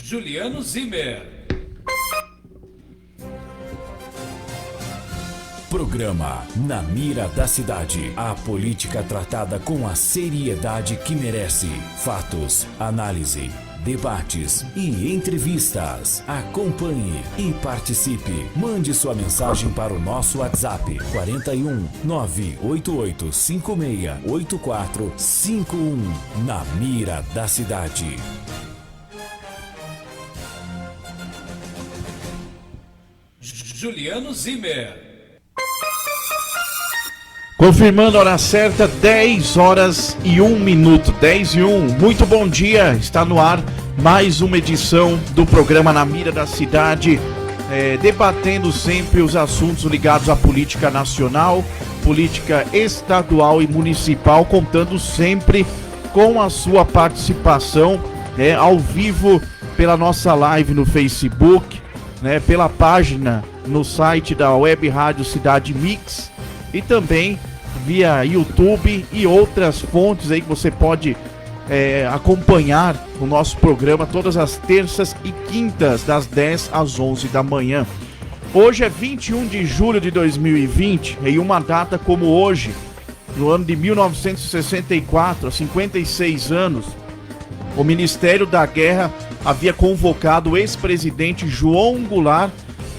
Juliano Zimmer. Programa Na Mira da Cidade. A política tratada com a seriedade que merece. Fatos, análise, debates e entrevistas. Acompanhe e participe. Mande sua mensagem para o nosso WhatsApp 41 988 56 8451. Na Mira da Cidade. Juliano Zimmer. Confirmando a hora certa, 10 horas e 1 minuto, 10 e 1. Muito bom dia, está no ar mais uma edição do programa Na Mira da Cidade, debatendo sempre os assuntos ligados à política nacional, política estadual e municipal, contando sempre com a sua participação ao vivo pela nossa live no Facebook, pela página no site da Web Rádio Cidade Mix e também via YouTube e outras fontes aí que você pode acompanhar o nosso programa todas as terças e quintas das 10 às 11 da manhã. Hoje é 21 de julho de 2020, em uma data como hoje, no ano de 1964, há 56 anos, o Ministério da Guerra havia convocado o ex-presidente João Goulart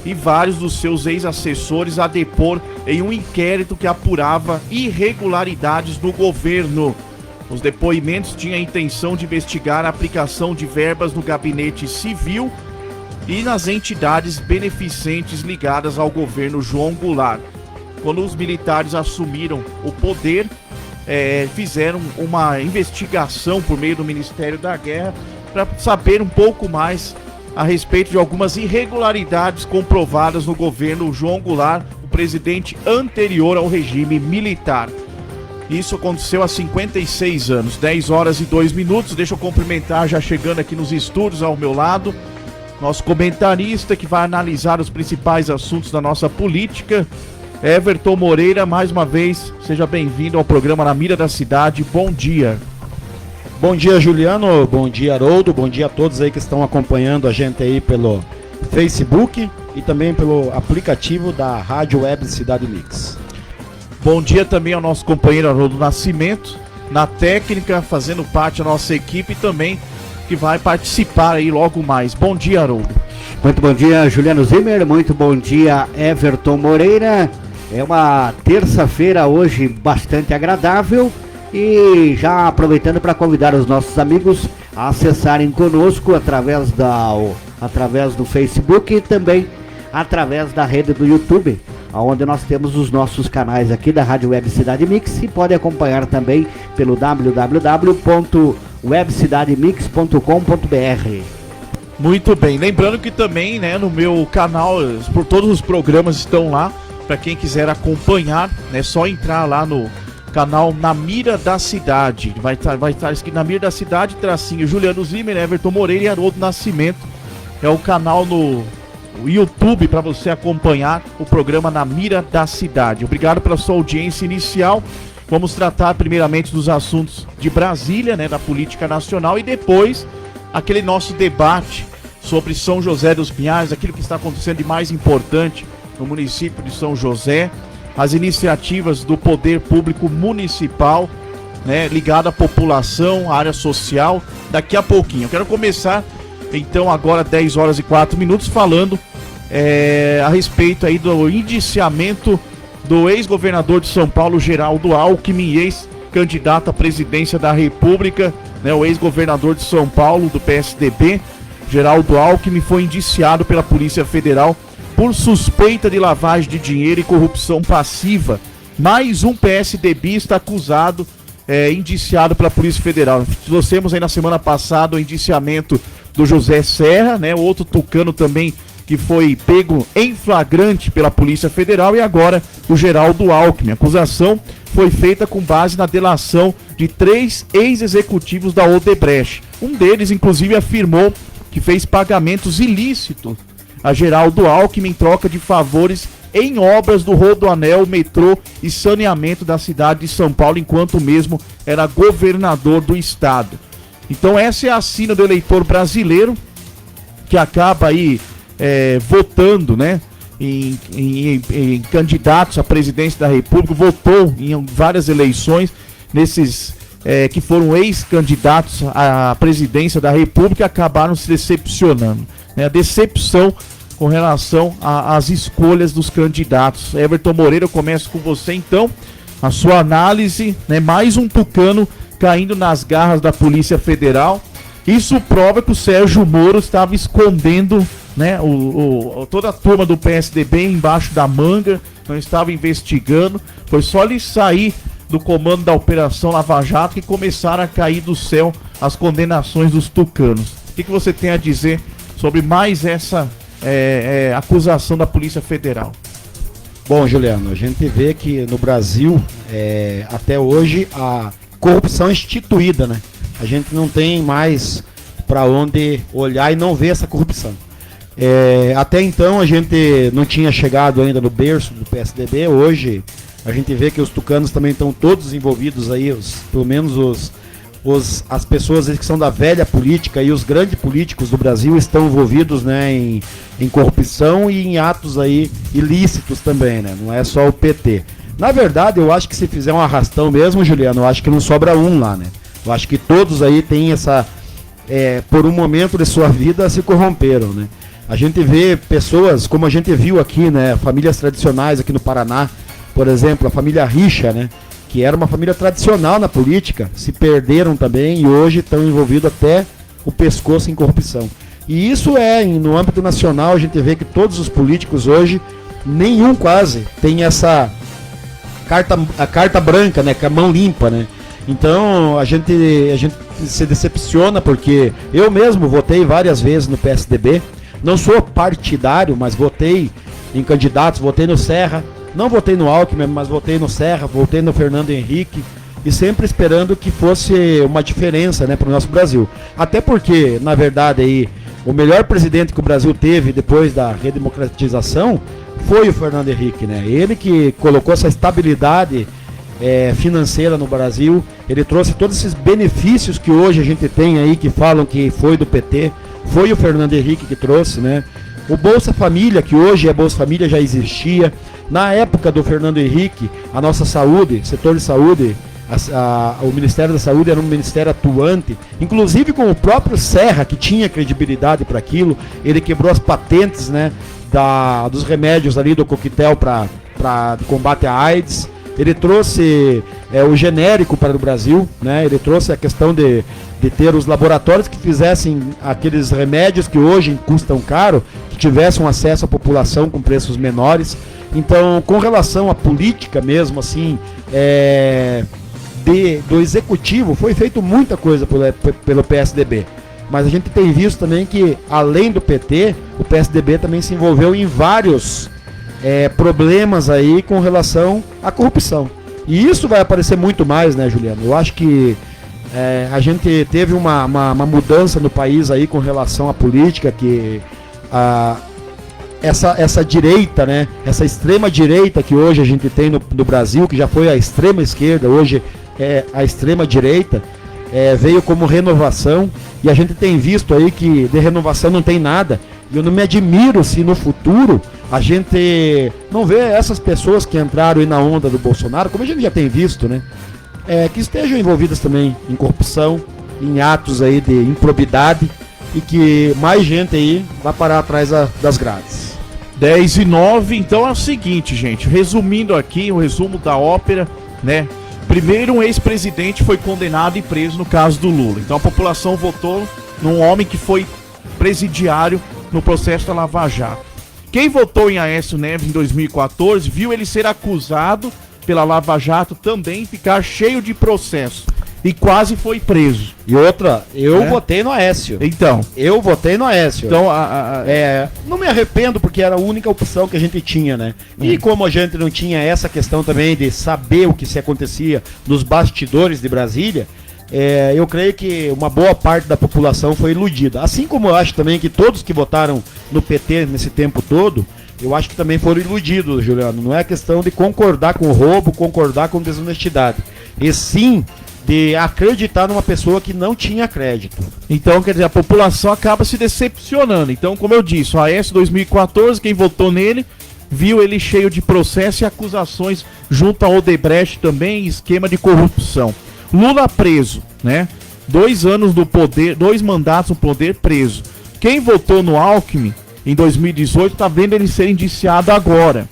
e vários dos seus ex-assessores a depor em um inquérito que apurava irregularidades do governo. Os depoimentos tinham a intenção de investigar a aplicação de verbas no gabinete civil e nas entidades beneficentes ligadas ao governo João Goulart. Quando os militares assumiram o poder, fizeram uma investigação por meio do Ministério da Guerra para saber um pouco mais a respeito de algumas irregularidades comprovadas no governo João Goulart, o presidente anterior ao regime militar. Isso aconteceu há 56 anos, 10 horas e 2 minutos. Deixa eu cumprimentar, já chegando aqui nos estúdios ao meu lado, nosso comentarista que vai analisar os principais assuntos da nossa política, Everton Moreira. Mais uma vez, seja bem-vindo ao programa Na Mira da Cidade. Bom dia. Bom dia, Juliano, bom dia, Haroldo, bom dia a todos aí que estão acompanhando a gente aí pelo Facebook e também pelo aplicativo da Rádio Web Cidade Mix. Bom dia também ao nosso companheiro Haroldo Nascimento, na técnica, fazendo parte da nossa equipe também, que vai participar aí logo mais. Bom dia, Haroldo. Muito bom dia, Juliano Zimmer, muito bom dia, Everton Moreira. É uma terça-feira hoje bastante agradável. E já aproveitando para convidar os nossos amigos a acessarem conosco através do Facebook e também através da rede do YouTube, onde nós temos os nossos canais aqui da Rádio Web Cidade Mix e pode acompanhar também pelo www.webcidademix.com.br. Muito bem, lembrando que também, no meu canal, por todos os programas estão lá, para quem quiser acompanhar, é só entrar lá no canal Na Mira da Cidade. Vai estar escrito Na Mira da Cidade, tracinho Juliano Zimmer, Everton Moreira e Haroldo Nascimento. É o canal no YouTube para você acompanhar o programa Na Mira da Cidade. Obrigado pela sua audiência inicial. Vamos tratar primeiramente dos assuntos de Brasília, da política nacional, e depois aquele nosso debate sobre São José dos Pinhais, aquilo que está acontecendo de mais importante no município de São José, as iniciativas do poder público municipal, ligado à população, à área social, daqui a pouquinho. Eu quero começar, então, agora 10 horas e 4 minutos, falando a respeito aí do indiciamento do ex-governador de São Paulo, Geraldo Alckmin, ex-candidato à presidência da República, o ex-governador de São Paulo, do PSDB, Geraldo Alckmin, foi indiciado pela Polícia Federal por suspeita de lavagem de dinheiro e corrupção passiva. Mais um PSDBista acusado, indiciado pela Polícia Federal. Nós temos aí na semana passada o indiciamento do José Serra, outro tucano também que foi pego em flagrante pela Polícia Federal, e agora o Geraldo Alckmin. A acusação foi feita com base na delação de 3 ex-executivos da Odebrecht. Um deles, inclusive, afirmou que fez pagamentos ilícitos a Geraldo Alckmin em troca de favores em obras do Rodoanel, metrô e saneamento da cidade de São Paulo, enquanto mesmo era governador do estado. Então essa é a sina do eleitor brasileiro, que acaba aí votando, né, em candidatos à presidência da República, votou em várias eleições, nesses que foram ex-candidatos à presidência da República e acabaram se decepcionando. Né? A decepção com relação às escolhas dos candidatos. Everton Moreira, eu começo com você então, a sua análise, né? Mais um tucano caindo nas garras da Polícia Federal. Isso prova que o Sérgio Moro estava escondendo, né, toda a turma do PSDB embaixo da manga, não estava investigando. Foi só ele sair do comando da Operação Lava Jato que começaram a cair do céu as condenações dos tucanos. O que você tem a dizer sobre mais essa acusação da Polícia Federal? Bom, Juliano, a gente vê que no Brasil, até hoje, a corrupção é instituída, né? A gente não tem mais para onde olhar e não ver essa corrupção. Até então a gente não tinha chegado ainda no berço do PSDB. Hoje a gente vê que os tucanos também estão todos envolvidos aí, pelo menos as pessoas que são da velha política e os grandes políticos do Brasil estão envolvidos, né, em corrupção e em atos aí ilícitos também, né? Não é só o PT. Na verdade, eu acho que se fizer um arrastão mesmo, Juliano, eu acho que não sobra um lá, né? Eu acho que todos aí têm essa, por um momento de sua vida, se corromperam, né? A gente vê pessoas, como a gente viu aqui, né, famílias tradicionais aqui no Paraná, por exemplo, a família Richa, né, que era uma família tradicional na política, se perderam também e hoje estão envolvidos até o pescoço em corrupção. E isso no âmbito nacional, a gente vê que todos os políticos hoje, nenhum quase, tem essa carta branca, né, com a mão limpa, né. Então a gente se decepciona porque eu mesmo votei várias vezes no PSDB, não sou partidário, mas votei em candidatos, votei no Serra, não votei no Alckmin, mas votei no Serra, votei no Fernando Henrique, e sempre esperando que fosse uma diferença, né, para o nosso Brasil. Até porque, na verdade, aí, o melhor presidente que o Brasil teve depois da redemocratização foi o Fernando Henrique, né? Ele que colocou essa estabilidade financeira no Brasil, ele trouxe todos esses benefícios que hoje a gente tem aí, que falam que foi do PT, foi o Fernando Henrique que trouxe, né? O Bolsa Família, que hoje é Bolsa Família, já existia. Na época do Fernando Henrique, a nossa saúde, setor de saúde, o Ministério da Saúde era um ministério atuante, inclusive com o próprio Serra, que tinha credibilidade para aquilo. Ele quebrou as patentes, né, dos remédios ali do coquetel para combate à AIDS. Ele trouxe o genérico para o Brasil, né? Ele trouxe a questão de ter os laboratórios que fizessem aqueles remédios que hoje custam caro, que tivessem acesso à população com preços menores. Então, com relação à política mesmo, assim, do executivo, foi feito muita coisa pelo PSDB. Mas a gente tem visto também que, além do PT, o PSDB também se envolveu em vários problemas aí com relação à corrupção. E isso vai aparecer muito mais, né, Juliano? Eu acho que a gente teve uma mudança no país aí com relação à política, que essa direita, né, essa extrema direita que hoje a gente tem no Brasil, que já foi a extrema esquerda, hoje é a extrema direita, veio como renovação, e a gente tem visto aí que de renovação não tem nada. E eu não me admiro se no futuro a gente não vê essas pessoas que entraram aí na onda do Bolsonaro, como a gente já tem visto, né, que estejam envolvidas também em corrupção, em atos aí de improbidade, e que mais gente aí vai parar atrás das grades. 10:09, então é o seguinte, gente, resumindo aqui, o resumo da ópera, né? Primeiro, um ex-presidente foi condenado e preso no caso do Lula. Então a população votou num homem que foi presidiário no processo da Lava Jato. Quem votou em Aécio Neves em 2014 viu ele ser acusado pela Lava Jato também ficar cheio de processo e quase foi preso. E outra, eu votei no Aécio. Então. Eu votei no Aécio. Então, não me arrependo, porque era a única opção que a gente tinha, né? E como a gente não tinha essa questão também de saber o que se acontecia nos bastidores de Brasília, eu creio que uma boa parte da população foi iludida. Assim como eu acho também que todos que votaram no PT nesse tempo todo, eu acho que também foram iludidos, Juliano. Não é questão de concordar com o roubo, concordar com desonestidade. E sim, de acreditar numa pessoa que não tinha crédito. Então, quer dizer, a população acaba se decepcionando. Então, como eu disse, o Aécio 2014, quem votou nele, viu ele cheio de processo e acusações junto ao Odebrecht também, esquema de corrupção. Lula preso, né? 2 anos do poder, 2 mandatos no poder, preso. Quem votou no Alckmin em 2018 tá vendo ele ser indiciado agora.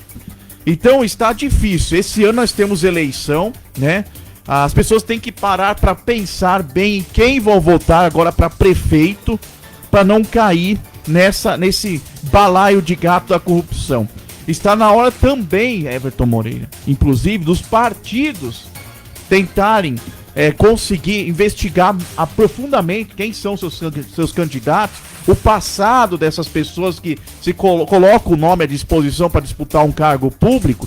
Então está difícil. Esse ano nós temos eleição, né? As pessoas têm que parar para pensar bem em quem vão votar agora para prefeito, para não cair nesse balaio de gato da corrupção. Está na hora também, Everton Moreira, inclusive dos partidos tentarem conseguir investigar profundamente quem são seus candidatos, o passado dessas pessoas que se colocam o nome à disposição para disputar um cargo público,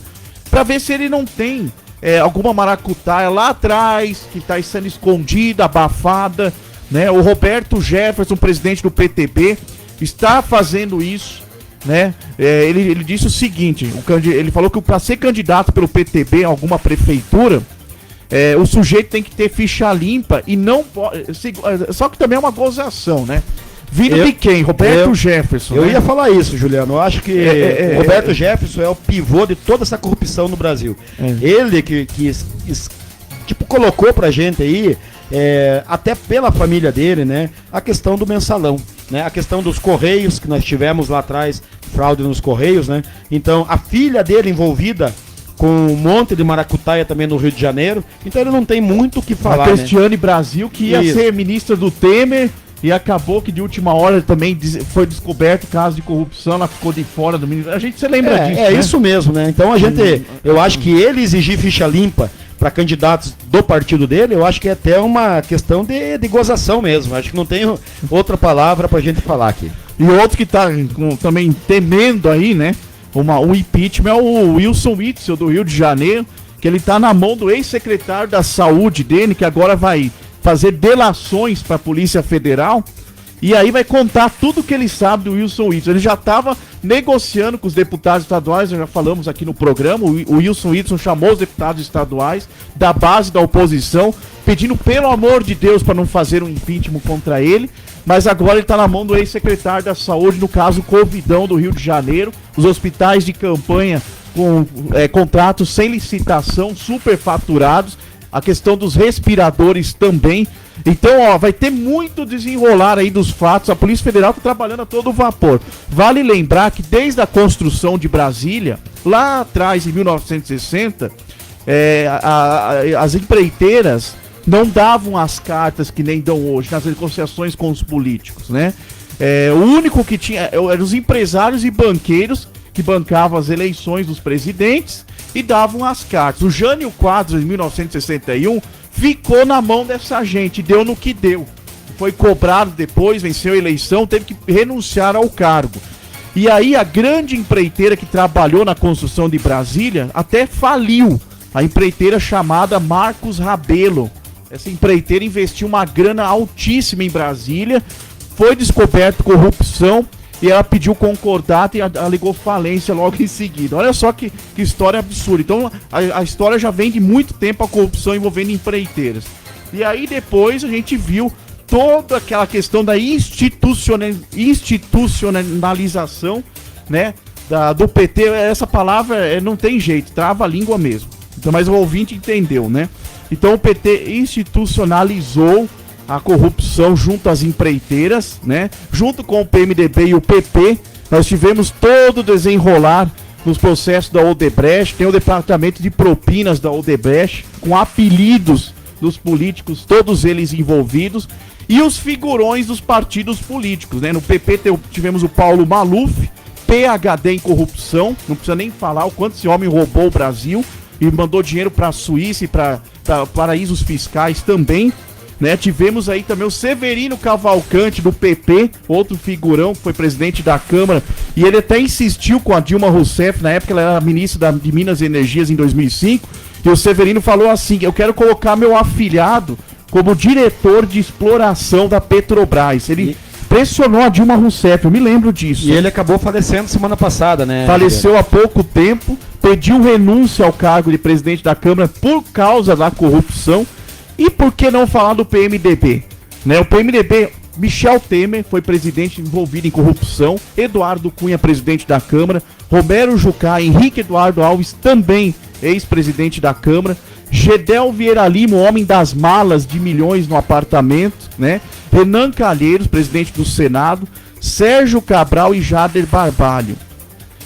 para ver se ele não tem alguma maracutaia lá atrás, que está sendo escondida, abafada, né? O Roberto Jefferson, presidente do PTB, está fazendo isso, né? Ele disse o seguinte, ele falou que para ser candidato pelo PTB a alguma prefeitura, o sujeito tem que ter ficha limpa e não pode... Só que também é uma gozação, né? Vindo de quem? Roberto Jefferson. Eu ia falar isso, Juliano. Eu acho que o Roberto Jefferson é o pivô de toda essa corrupção no Brasil. Ele que colocou pra gente aí, até pela família dele, né? A questão do mensalão, né? A questão dos Correios, que nós tivemos lá atrás, fraude nos Correios, né? Então, a filha dele envolvida com um monte de maracutaia também no Rio de Janeiro. Então ele não tem muito o que falar, a Cristiane Brasil, que ia ser ministra do Temer... E acabou que de última hora também foi descoberto caso de corrupção, ela ficou de fora do ministério. A gente se lembra disso, né? Isso mesmo, né? Então eu acho que ele exigir ficha limpa para candidatos do partido dele, eu acho que é até uma questão de gozação mesmo. Acho que não tem outra palavra pra gente falar aqui. E outro que tá também temendo aí, né? Um impeachment é o Wilson Witzel do Rio de Janeiro, que ele tá na mão do ex-secretário da saúde dele, que agora vai fazer delações para a Polícia Federal e aí vai contar tudo que ele sabe do Wilson Witzel. Ele já estava negociando com os deputados estaduais, já falamos aqui no programa, o Wilson Witzel chamou os deputados estaduais da base da oposição, pedindo pelo amor de Deus para não fazer um impeachment contra ele, mas agora ele está na mão do ex-secretário da Saúde, no caso Covidão do Rio de Janeiro, os hospitais de campanha com contratos sem licitação, superfaturados, a questão dos respiradores também. Então, vai ter muito desenrolar aí dos fatos. A Polícia Federal está trabalhando a todo vapor. Vale lembrar que desde a construção de Brasília, lá atrás, em 1960, as empreiteiras não davam as cartas que nem dão hoje nas negociações com os políticos, né? O único que tinha eram os empresários e banqueiros que bancavam as eleições dos presidentes e davam as cartas. O Jânio Quadros, em 1961, ficou na mão dessa gente, deu no que deu. Foi cobrado depois, venceu a eleição, teve que renunciar ao cargo. E aí a grande empreiteira que trabalhou na construção de Brasília até faliu. A empreiteira chamada Marcos Rabelo. Essa empreiteira investiu uma grana altíssima em Brasília, foi descoberto corrupção, e ela pediu concordato e alegou falência logo em seguida. Olha só que história absurda. Então a história já vem de muito tempo, a corrupção envolvendo empreiteiras. E aí depois a gente viu toda aquela questão da institucionalização, né, do PT. Essa palavra não tem jeito, trava a língua mesmo. Então, mas o ouvinte entendeu, né? Então o PT institucionalizou a corrupção junto às empreiteiras, né? Junto com o PMDB e o PP, nós tivemos todo o desenrolar nos processos da Odebrecht. Tem o departamento de propinas da Odebrecht, com apelidos dos políticos, todos eles envolvidos, e os figurões dos partidos políticos, né? No PP tivemos o Paulo Maluf, PhD em corrupção, não precisa nem falar o quanto esse homem roubou o Brasil e mandou dinheiro para a Suíça e para paraísos fiscais também. Né, tivemos aí também o Severino Cavalcante do PP, outro figurão que foi presidente da Câmara, e ele até insistiu com a Dilma Rousseff, na época ela era ministra de Minas e Energias em 2005, e o Severino falou assim: eu quero colocar meu afilhado como diretor de exploração da Petrobras. Ele pressionou a Dilma Rousseff, eu me lembro disso. E ele acabou falecendo semana passada, né? Faleceu há pouco tempo, pediu renúncia ao cargo de presidente da Câmara por causa da corrupção. E por que não falar do PMDB? Né, o PMDB, Michel Temer foi presidente envolvido em corrupção, Eduardo Cunha, presidente da Câmara, Romero Jucá, Henrique Eduardo Alves, também ex-presidente da Câmara, Gedel Vieira Lima, o homem das malas de milhões no apartamento, né? Renan Calheiros, presidente do Senado, Sérgio Cabral e Jader Barbalho.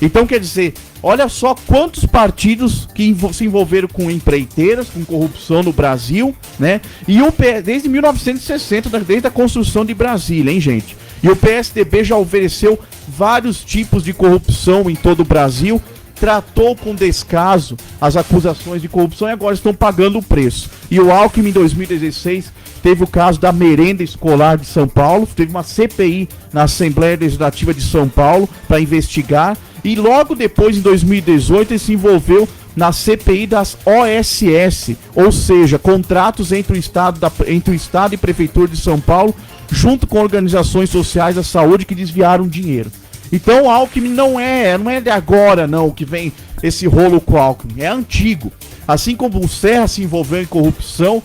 Então, quer dizer, olha só quantos partidos que se envolveram com empreiteiras, com corrupção no Brasil, né? E desde 1960, desde a construção de Brasília, hein, gente? E o PSDB já ofereceu vários tipos de corrupção em todo o Brasil, tratou com descaso as acusações de corrupção e agora estão pagando o preço. E o Alckmin, em 2016, teve o caso da merenda escolar de São Paulo, teve uma CPI na Assembleia Legislativa de São Paulo para investigar, e logo depois, em 2018, ele se envolveu na CPI das OSS, ou seja, contratos entre o Estado e Prefeitura de São Paulo, junto com organizações sociais da saúde que desviaram dinheiro. Então o Alckmin não é de agora não que vem esse rolo com o Alckmin, é antigo. Assim como o Serra se envolveu em corrupção,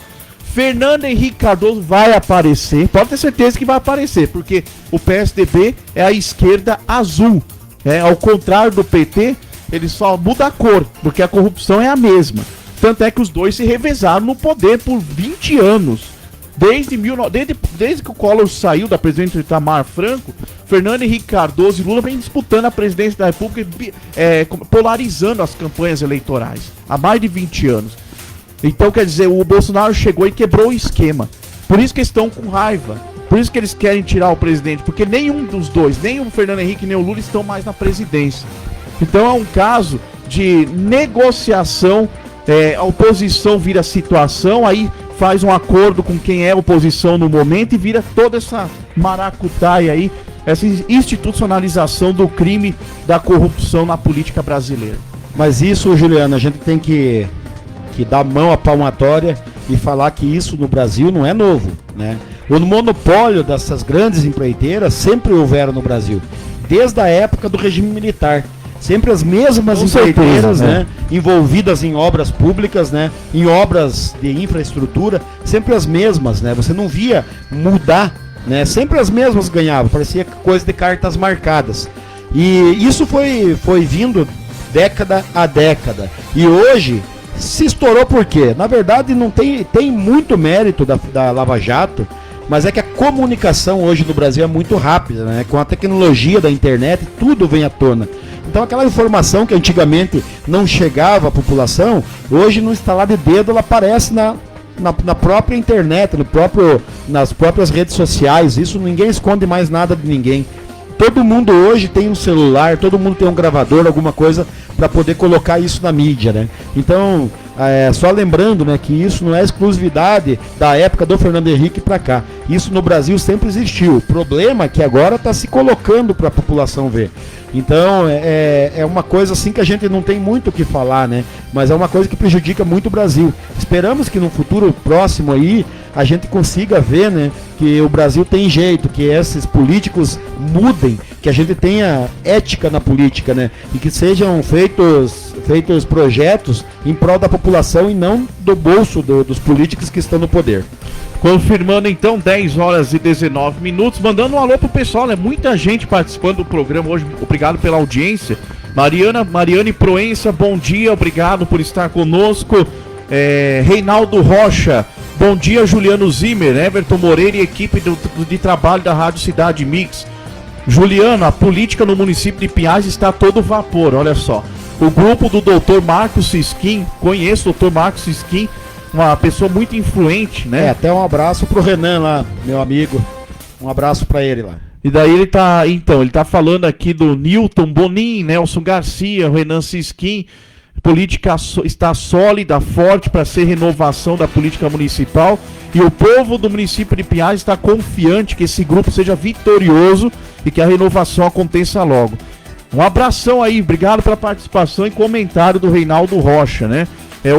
Fernando Henrique Cardoso vai aparecer, pode ter certeza que vai aparecer, porque o PSDB é a esquerda azul, ao contrário do PT, ele só muda a cor, porque a corrupção é a mesma. Tanto é que os dois se revezaram no poder por 20 anos. Desde que o Collor saiu da presidência de Itamar Franco, Fernando Henrique Cardoso e Lula vem disputando a presidência da República, polarizando as campanhas eleitorais há mais de 20 anos. Então, quer dizer, o Bolsonaro chegou e quebrou o esquema. Por isso que eles estão com raiva. Por isso que eles querem tirar o presidente. Porque nenhum dos dois, nem o Fernando Henrique nem o Lula, estão mais na presidência. Então é um caso de negociação. A oposição vira situação, aí faz um acordo com quem é oposição no momento e vira toda essa maracutaia aí, essa institucionalização do crime da corrupção na política brasileira. Mas isso, Juliano, a gente tem que dar mão à palmatória e falar que isso no Brasil não é novo, né? O monopólio dessas grandes empreiteiras sempre houveram no Brasil, desde a época do regime militar. Sempre as mesmas empreiteiras, né? Envolvidas em obras públicas, né? Em obras de infraestrutura, sempre as mesmas, né? Você não via mudar, né? Sempre as mesmas ganhavam, parecia coisa de cartas marcadas. E isso foi vindo década a década. E hoje se estourou por quê? Na verdade não tem muito mérito da Lava Jato, mas é que a comunicação hoje no Brasil é muito rápida, né? Com a tecnologia da internet, tudo vem à tona. Então aquela informação que antigamente não chegava à população, hoje no instalar de dedo ela aparece na própria internet, nas próprias redes sociais. Isso ninguém esconde mais nada de ninguém. Todo mundo hoje tem um celular, todo mundo tem um gravador, alguma coisa para poder colocar isso na mídia, né? Então, só lembrando, né, que isso não é exclusividade da época do Fernando Henrique para cá. Isso no Brasil sempre existiu. O problema é que agora está se colocando para a população ver. Então, é uma coisa assim que a gente não tem muito o que falar, né? Mas é uma coisa que prejudica muito o Brasil. Esperamos que no futuro próximo aí a gente consiga ver, né, que o Brasil tem jeito, que esses políticos mudem, que a gente tenha ética na política, né? E que sejam feitos projetos em prol da população e não do bolso dos políticos que estão no poder. Confirmando então, 10 horas e 19 minutos, mandando um alô pro pessoal, né? Muita gente participando do programa hoje, obrigado pela audiência. Mariane Proença, bom dia, obrigado por estar conosco. Reinaldo Rocha, bom dia, Juliano Zimmer, Everton Moreira e equipe de trabalho da Rádio Cidade Mix. Juliano, a política no município de Pinhais está a todo vapor, olha só. O grupo do Dr. Marcos Siskin, conheço o Dr. Marcos Siskin, uma pessoa muito influente, né? Até um abraço pro Renan lá, meu amigo. Um abraço pra ele lá. E daí ele tá falando aqui do Newton Bonin, Nelson Garcia, Renan Siskin. Política está sólida, forte para ser renovação da política municipal. E o povo do município de Pinhais está confiante que esse grupo seja vitorioso e que a renovação aconteça logo. Um abração aí, obrigado pela participação e comentário do Reinaldo Rocha, né?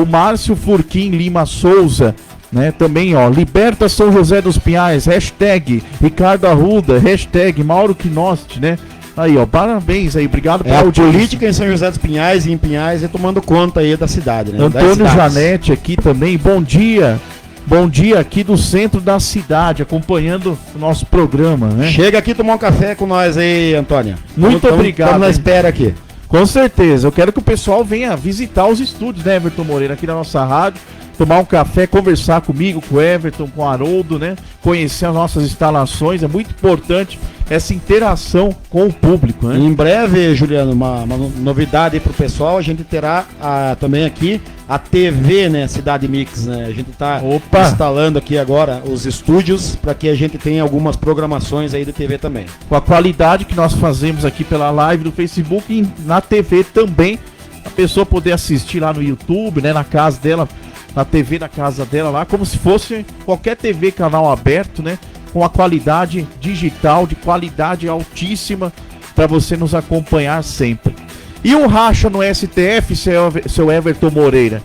O Márcio Furquim Lima Souza, né? Também, Liberta São José dos Pinhais, hashtag Ricardo Arruda, hashtag Mauro Quinosti, né? Aí, parabéns aí, obrigado pela audiência. A política em São José dos Pinhais e em Pinhais tomando conta aí da cidade, né? Antônio Janete aqui também, bom dia. Bom dia aqui do centro da cidade, acompanhando o nosso programa, né? Chega aqui tomar um café com nós aí, Antônia. Muito obrigado. Estamos na espera aqui. Com certeza, eu quero que o pessoal venha visitar os estúdios, né, Everton Moreira, aqui da nossa rádio, tomar um café, conversar comigo, com o Everton, com o Haroldo, né, conhecer as nossas instalações, é muito importante essa interação com o público, né? Em breve, Juliano, uma novidade aí pro pessoal, a gente terá também aqui a TV, né, Cidade Mix, né, a gente tá instalando aqui agora os estúdios para que a gente tenha algumas programações aí de TV também. Com a qualidade que nós fazemos aqui pela live do Facebook e na TV também, a pessoa poder assistir lá no YouTube, né, na casa dela, na TV da casa dela lá, como se fosse qualquer TV canal aberto, né, com a qualidade digital, de qualidade altíssima, para você nos acompanhar sempre. E um racha no STF, seu Everton Moreira.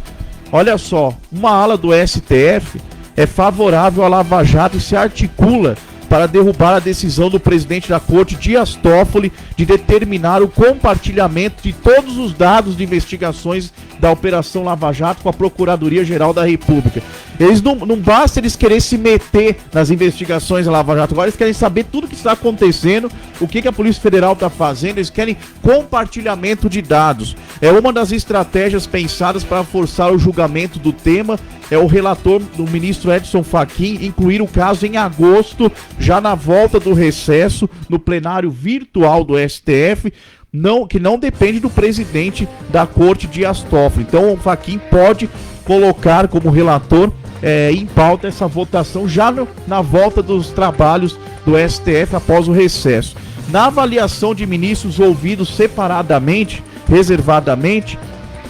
Olha só, uma ala do STF é favorável à Lava Jato e se articula para derrubar a decisão do presidente da Corte, Dias Toffoli, de determinar o compartilhamento de todos os dados de investigações da Operação Lava Jato com a Procuradoria-Geral da República. Eles não basta eles quererem se meter nas investigações da Lava Jato, agora eles querem saber tudo o que está acontecendo, o que a Polícia Federal está fazendo, eles querem compartilhamento de dados. É uma das estratégias pensadas para forçar o julgamento do tema. É o relator do ministro Edson Fachin incluir o caso em agosto, já na volta do recesso, no plenário virtual do STF, que não depende do presidente da Corte, Dias Toffoli. Então o Fachin pode colocar como relator em pauta essa votação já na volta dos trabalhos do STF após o recesso. Na avaliação de ministros ouvidos separadamente, reservadamente,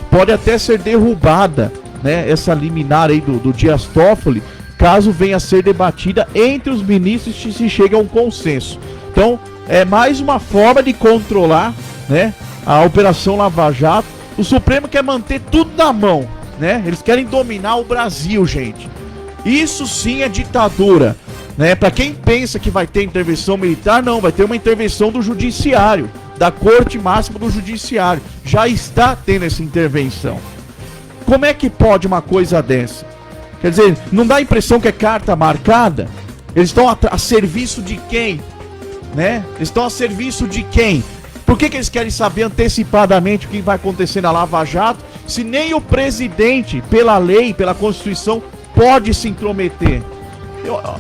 pode até ser derrubada, né, essa liminar aí do Dias Toffoli, caso venha a ser debatida entre os ministros e se chegue a um consenso. Então, é mais uma forma de controlar, né, a Operação Lava Jato. O Supremo quer manter tudo na mão, né? Eles querem dominar o Brasil, gente. Isso sim é ditadura, né? Para quem pensa que vai ter intervenção militar, não, vai ter uma intervenção do Judiciário, da Corte Máxima do Judiciário. Já está tendo essa intervenção. Como é que pode uma coisa dessa? Quer dizer, não dá a impressão que é carta marcada? Eles estão a serviço de quem? Né? Eles estão a serviço de quem? Por que eles querem saber antecipadamente o que vai acontecer na Lava Jato, se nem o presidente, pela lei, pela Constituição, pode se intrometer?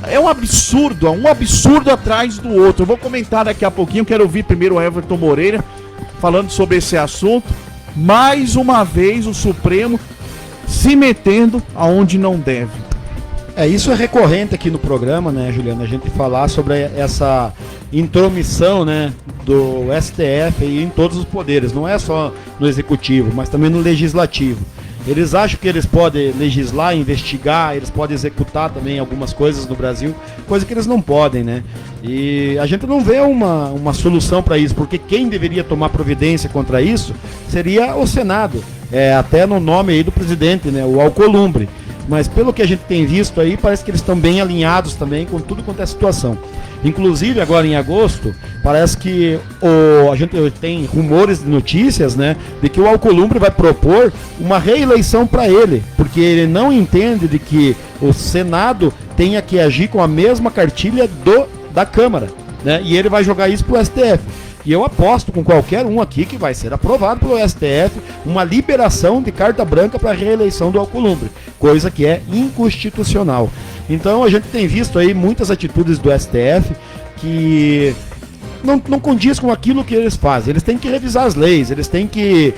É um absurdo atrás do outro. Eu vou comentar daqui a pouquinho, quero ouvir primeiro o Everton Moreira falando sobre esse assunto. Mais uma vez o Supremo se metendo aonde não deve. Isso é recorrente aqui no programa, né, Juliano? A gente falar sobre essa intromissão, né, do STF em todos os poderes. Não é só no executivo, mas também no legislativo. Eles acham que eles podem legislar, investigar, eles podem executar também algumas coisas no Brasil, coisa que eles não podem, né? E a gente não vê uma solução para isso, porque quem deveria tomar providência contra isso seria o Senado, até no nome aí do presidente, né, o Alcolumbre. Mas pelo que a gente tem visto aí, parece que eles estão bem alinhados também com tudo quanto é situação. Inclusive, agora em agosto, parece que a gente tem rumores de notícias, né, de que o Alcolumbre vai propor uma reeleição para ele, porque ele não entende de que o Senado tenha que agir com a mesma cartilha da Câmara, né, e ele vai jogar isso pro STF. E eu aposto com qualquer um aqui que vai ser aprovado pelo STF uma liberação de carta branca para a reeleição do Alcolumbre, coisa que é inconstitucional. Então a gente tem visto aí muitas atitudes do STF que não condiz com aquilo que eles fazem. Eles têm que revisar as leis, eles têm que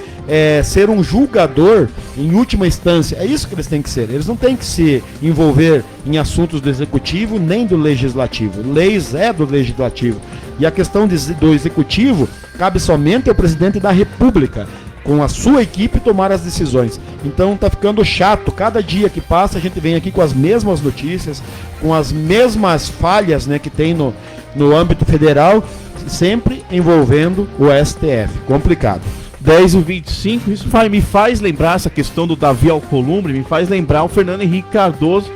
ser um julgador em última instância. É isso que eles têm que ser. Eles não têm que se envolver em assuntos do executivo nem do legislativo. Leis é do legislativo. E a questão do executivo cabe somente ao presidente da República, com a sua equipe, tomar as decisões. Então tá ficando chato. Cada dia que passa a gente vem aqui com as mesmas notícias, com as mesmas falhas, né, que tem no âmbito federal, sempre envolvendo o STF. Complicado. 10h25, isso me faz lembrar essa questão do Davi Alcolumbre, me faz lembrar o Fernando Henrique Cardoso,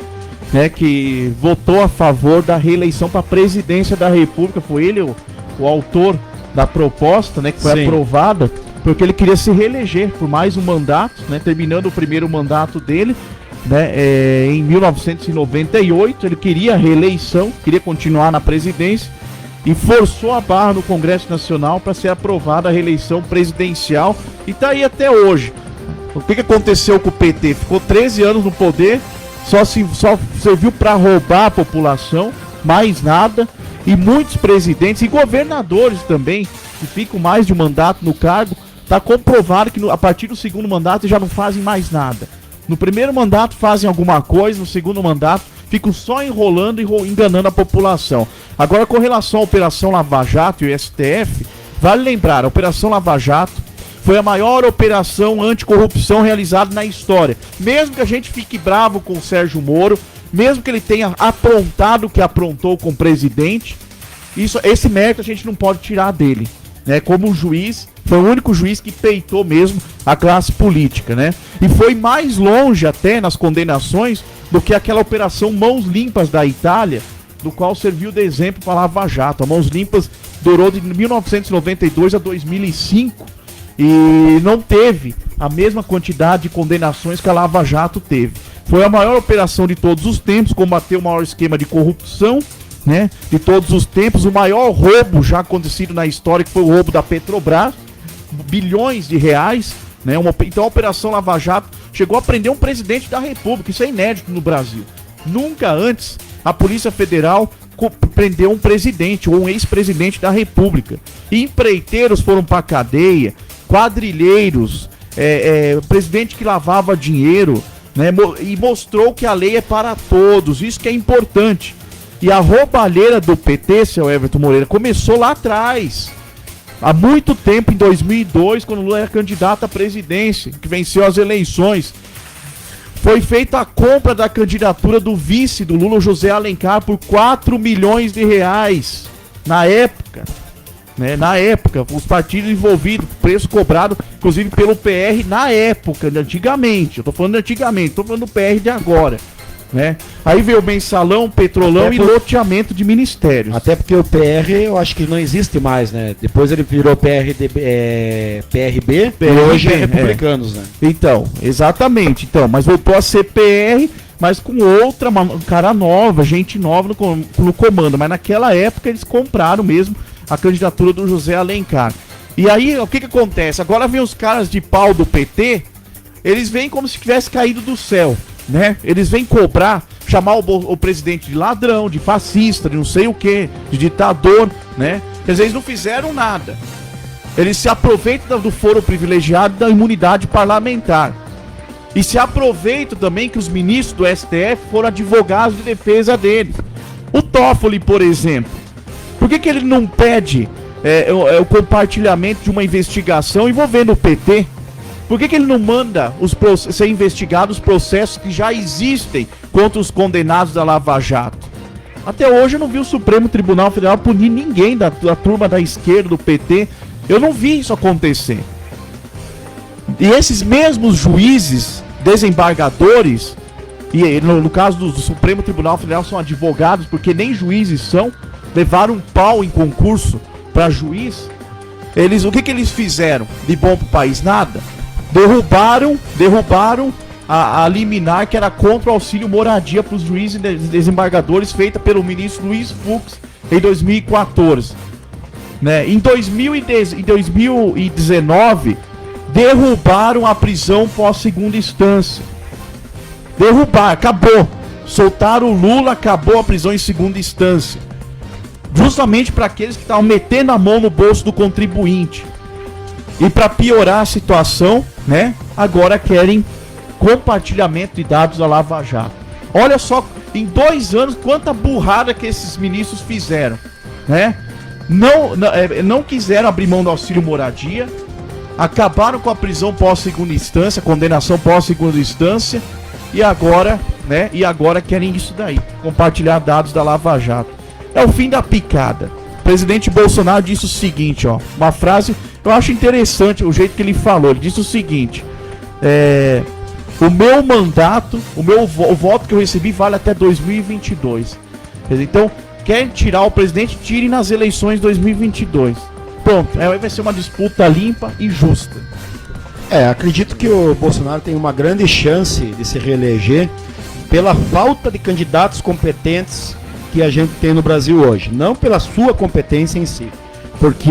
né, que votou a favor da reeleição para a presidência da República. Foi ele o autor da proposta, né, que foi aprovada, porque ele queria se reeleger por mais um mandato, né, terminando o primeiro mandato dele, né, em 1998, ele queria a reeleição, queria continuar na presidência e forçou a barra no Congresso Nacional para ser aprovada a reeleição presidencial e tá aí até hoje. O que aconteceu com o PT? Ficou 13 anos no poder, só serviu para roubar a população, mais nada, e muitos presidentes e governadores também, que ficam mais de um mandato no cargo, tá comprovado que a partir do segundo mandato já não fazem mais nada. No primeiro mandato fazem alguma coisa, no segundo mandato ficam só enrolando e enganando a população. Agora, com relação à Operação Lava Jato e o STF, vale lembrar, a Operação Lava Jato foi a maior operação anticorrupção realizada na história. Mesmo que a gente fique bravo com o Sérgio Moro, mesmo que ele tenha aprontado o que aprontou com o presidente, esse mérito a gente não pode tirar dele, né? Como juiz, foi o único juiz que peitou mesmo a classe política, né? E foi mais longe até nas condenações do que aquela operação Mãos Limpas da Itália, do qual serviu de exemplo para a Lava Jato. A Mãos Limpas durou de 1992 a 2005 e não teve a mesma quantidade de condenações que a Lava Jato teve. Foi a maior operação de todos os tempos, combateu o maior esquema de corrupção, né, de todos os tempos, o maior roubo já acontecido na história, que foi o roubo da Petrobras, bilhões de reais, né? Então a Operação Lava Jato chegou a prender um presidente da República, isso é inédito no Brasil. Nunca antes a Polícia Federal prendeu um presidente ou um ex-presidente da República. E empreiteiros foram pra cadeia, quadrilheiros, presidente que lavava dinheiro, né? E mostrou que a lei é para todos, isso que é importante. E a roubalheira do PT, seu Everton Moreira, começou lá atrás. Há muito tempo, em 2002, quando o Lula era candidato à presidência, que venceu as eleições. Foi feita a compra da candidatura do vice do Lula, José Alencar, por 4 milhões de reais. Na época, né? Na época, os partidos envolvidos, preço cobrado, inclusive pelo PR, na época, antigamente. Eu tô falando de antigamente, tô falando do PR de agora. Né? Aí veio o mensalão, petrolão e loteamento de ministérios. Até porque o PR eu acho que não existe mais, né? Depois ele virou PRB e hoje é Republicanos, né? Então, exatamente. Então, mas voltou a ser PR, mas com outra cara nova, gente nova no comando. Mas naquela época eles compraram mesmo a candidatura do José Alencar. E aí, o que acontece? Agora vem os caras de pau do PT, eles vêm como se tivesse caído do céu. Né? Eles vêm cobrar, chamar o presidente de ladrão, de fascista, de não sei o que, de ditador, né? Quer dizer, eles não fizeram nada. Eles se aproveitam do foro privilegiado da imunidade parlamentar. E se aproveitam também que os ministros do STF foram advogados de defesa deles. O Toffoli, por exemplo, por que ele não pede o compartilhamento de uma investigação envolvendo o PT? Por que ele não manda ser investigados os processos que já existem contra os condenados da Lava Jato? Até hoje eu não vi o Supremo Tribunal Federal punir ninguém da turma da esquerda, do PT. Eu não vi isso acontecer. E esses mesmos juízes, desembargadores, e no caso do Supremo Tribunal Federal são advogados, porque nem juízes são, levaram um pau em concurso para juiz. O que eles fizeram de bom pro país? Nada. Derrubaram a liminar que era contra o auxílio moradia para os juízes e desembargadores, feita pelo ministro Luiz Fux em 2014. Né? Em 2019, derrubaram a prisão pós-segunda instância. Acabou. Soltaram o Lula, acabou a prisão em segunda instância. Justamente para aqueles que estavam metendo a mão no bolso do contribuinte. E para piorar a situação, né? Agora querem compartilhamento de dados da Lava Jato. Olha só, em 2 anos, quanta burrada que esses ministros fizeram, né? Não quiseram abrir mão do auxílio moradia, acabaram com a prisão pós-segunda instância, condenação pós-segunda instância, e agora, né? E agora querem isso daí, compartilhar dados da Lava Jato. É o fim da picada. O presidente Bolsonaro disse o seguinte, ó, uma frase, eu acho interessante o jeito que ele falou. Ele disse o seguinte: o meu mandato, o voto que eu recebi vale até 2022. Então, querem tirar o presidente, tirem nas eleições de 2022. Pronto, aí vai ser uma disputa limpa e justa. Acredito que o Bolsonaro tem uma grande chance de se reeleger pela falta de candidatos competentes que a gente tem no Brasil hoje, não pela sua competência em si. Porque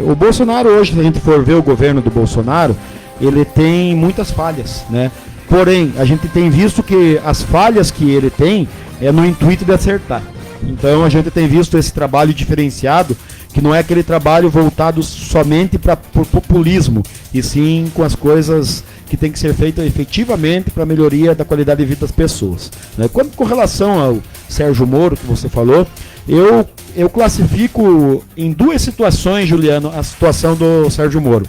o Bolsonaro hoje, se a gente for ver o governo do Bolsonaro, ele tem muitas falhas, né? Porém, a gente tem visto que as falhas que ele tem é no intuito de acertar. Então a gente tem visto esse trabalho diferenciado, que não é aquele trabalho voltado somente para o populismo, e sim com as coisas que tem que ser feitas efetivamente para a melhoria da qualidade de vida das pessoas, né? Com relação ao Sérgio Moro, que você falou, eu classifico em duas situações, Juliano, a situação do Sérgio Moro.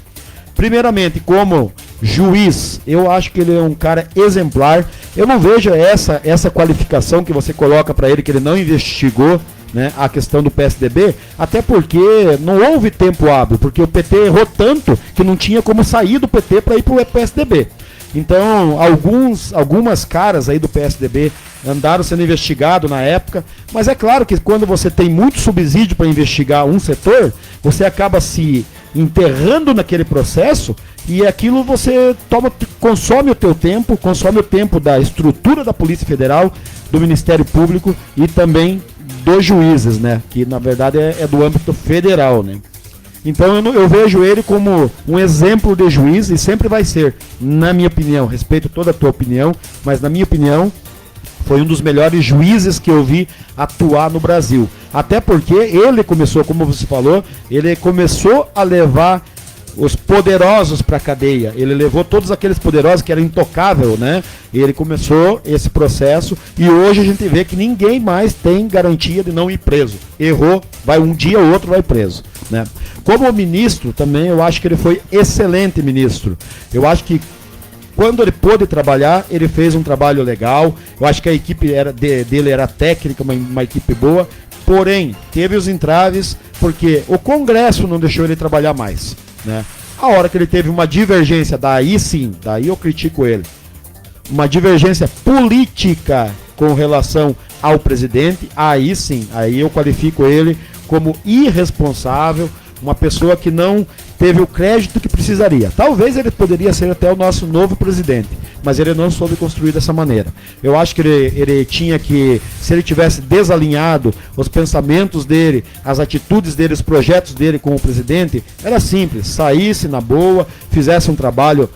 Primeiramente, como juiz, eu acho que ele é um cara exemplar. Eu não vejo essa qualificação que você coloca para ele, que ele não investigou, né, a questão do PSDB, até porque não houve tempo hábil, porque o PT errou tanto que não tinha como sair do PT para ir para o PSDB. Então, algumas caras aí do PSDB andaram sendo investigados na época, mas é claro que quando você tem muito subsídio para investigar um setor, você acaba se enterrando naquele processo e aquilo você consome o teu tempo, consome o tempo da estrutura da Polícia Federal, do Ministério Público e também dos juízes, né? Que na verdade é do âmbito federal, né? Então eu vejo ele como um exemplo de juiz e sempre vai ser, na minha opinião, respeito toda a tua opinião, mas na minha opinião, foi um dos melhores juízes que eu vi atuar no Brasil. Até porque ele começou, como você falou, ele começou a levar os poderosos para a cadeia. Ele levou todos aqueles poderosos que eram intocável, né? Ele começou esse processo e hoje a gente vê que ninguém mais tem garantia de não ir preso. Errou, vai um dia ou outro vai preso, né? Como ministro também, eu acho que ele foi excelente ministro. Eu acho que quando ele pôde trabalhar, ele fez um trabalho legal. Eu acho que a equipe dele era técnica, uma equipe boa. Porém, teve os entraves porque o Congresso não deixou ele trabalhar mais, né? A hora que ele teve uma divergência, daí sim, daí eu critico ele, uma divergência política com relação ao presidente, aí sim, aí eu qualifico ele como irresponsável, uma pessoa que não teve o crédito que precisaria. Talvez ele poderia ser até o nosso novo presidente, mas ele não soube construir dessa maneira. Eu acho que ele tinha que, se ele tivesse desalinhado os pensamentos dele, as atitudes dele, os projetos dele com o presidente, era simples, saísse na boa, fizesse um trabalho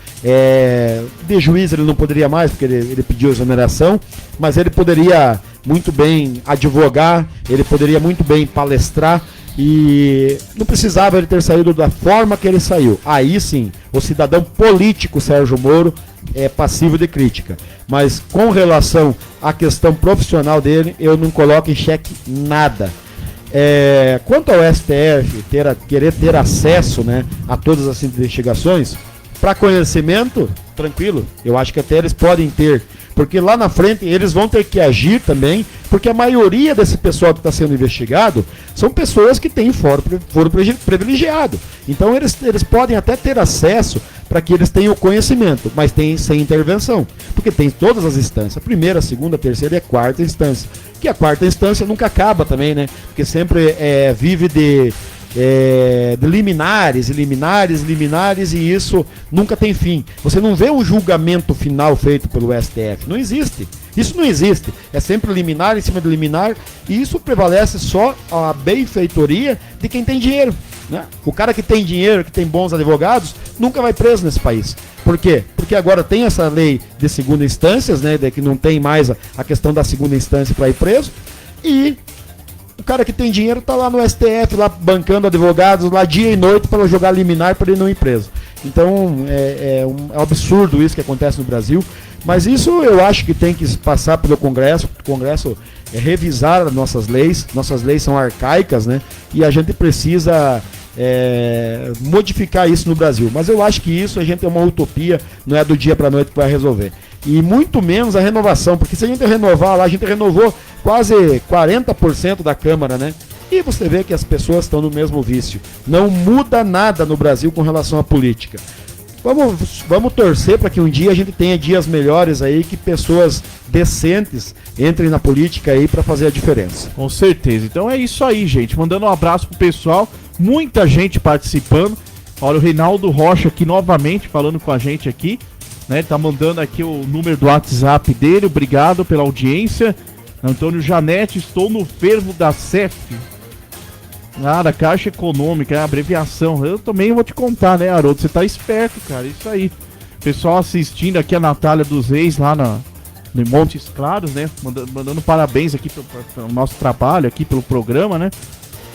de juiz, ele não poderia mais, porque ele pediu exoneração, mas ele poderia muito bem advogar, ele poderia muito bem palestrar, e não precisava ele ter saído da forma que ele saiu. Aí sim, o cidadão político Sérgio Moro é passível de crítica. Mas com relação à questão profissional dele, eu não coloco em xeque nada. Quanto ao STF querer ter acesso, né, a todas as investigações, para conhecimento, tranquilo, eu acho que até eles podem ter, porque lá na frente eles vão ter que agir também, porque a maioria desse pessoal que está sendo investigado são pessoas que têm foro privilegiado. Então eles podem até ter acesso para que eles tenham conhecimento, mas tem sem intervenção, porque tem todas as instâncias, primeira, segunda, terceira e quarta instância, que a quarta instância nunca acaba também, né? Porque sempre vive de liminares, e isso nunca tem fim. Você não vê um julgamento final feito pelo STF, não existe. Isso não existe, é sempre liminar em cima de liminar, e isso prevalece só a benfeitoria de quem tem dinheiro, né? O cara que tem dinheiro, que tem bons advogados, nunca vai preso nesse país. Por quê? Porque agora tem essa lei de segunda instância, né, de que não tem mais a questão da segunda instância para ir preso, e o cara que tem dinheiro tá lá no STF, lá bancando advogados, lá dia e noite para jogar liminar para ele não ir preso. Então é um absurdo isso que acontece no Brasil, mas isso eu acho que tem que passar pelo Congresso. O Congresso revisar as nossas leis são arcaicas, né? E a gente precisa modificar isso no Brasil. Mas eu acho que isso a gente é uma utopia, não é do dia para a noite que vai resolver. E muito menos a renovação, porque se a gente renovar lá, a gente renovou quase 40% da Câmara, né? E você vê que as pessoas estão no mesmo vício. Não muda nada no Brasil com relação à política. Vamos torcer para que um dia a gente tenha dias melhores aí, que pessoas decentes entrem na política aí para fazer a diferença. Com certeza. Então é isso aí, gente. Mandando um abraço pro pessoal. Muita gente participando. Olha, o Reinaldo Rocha aqui novamente falando com a gente aqui, né? Tá mandando aqui o número do WhatsApp dele, obrigado pela audiência. Antônio Janete, estou no fervo da CEF. Da Caixa Econômica, é a abreviação. Eu também vou te contar, né, Haroldo? Você tá esperto, cara, isso aí. Pessoal assistindo aqui, a Natália dos Reis lá no Montes Claros, né? Mandando parabéns aqui pelo nosso trabalho aqui, pelo programa, né?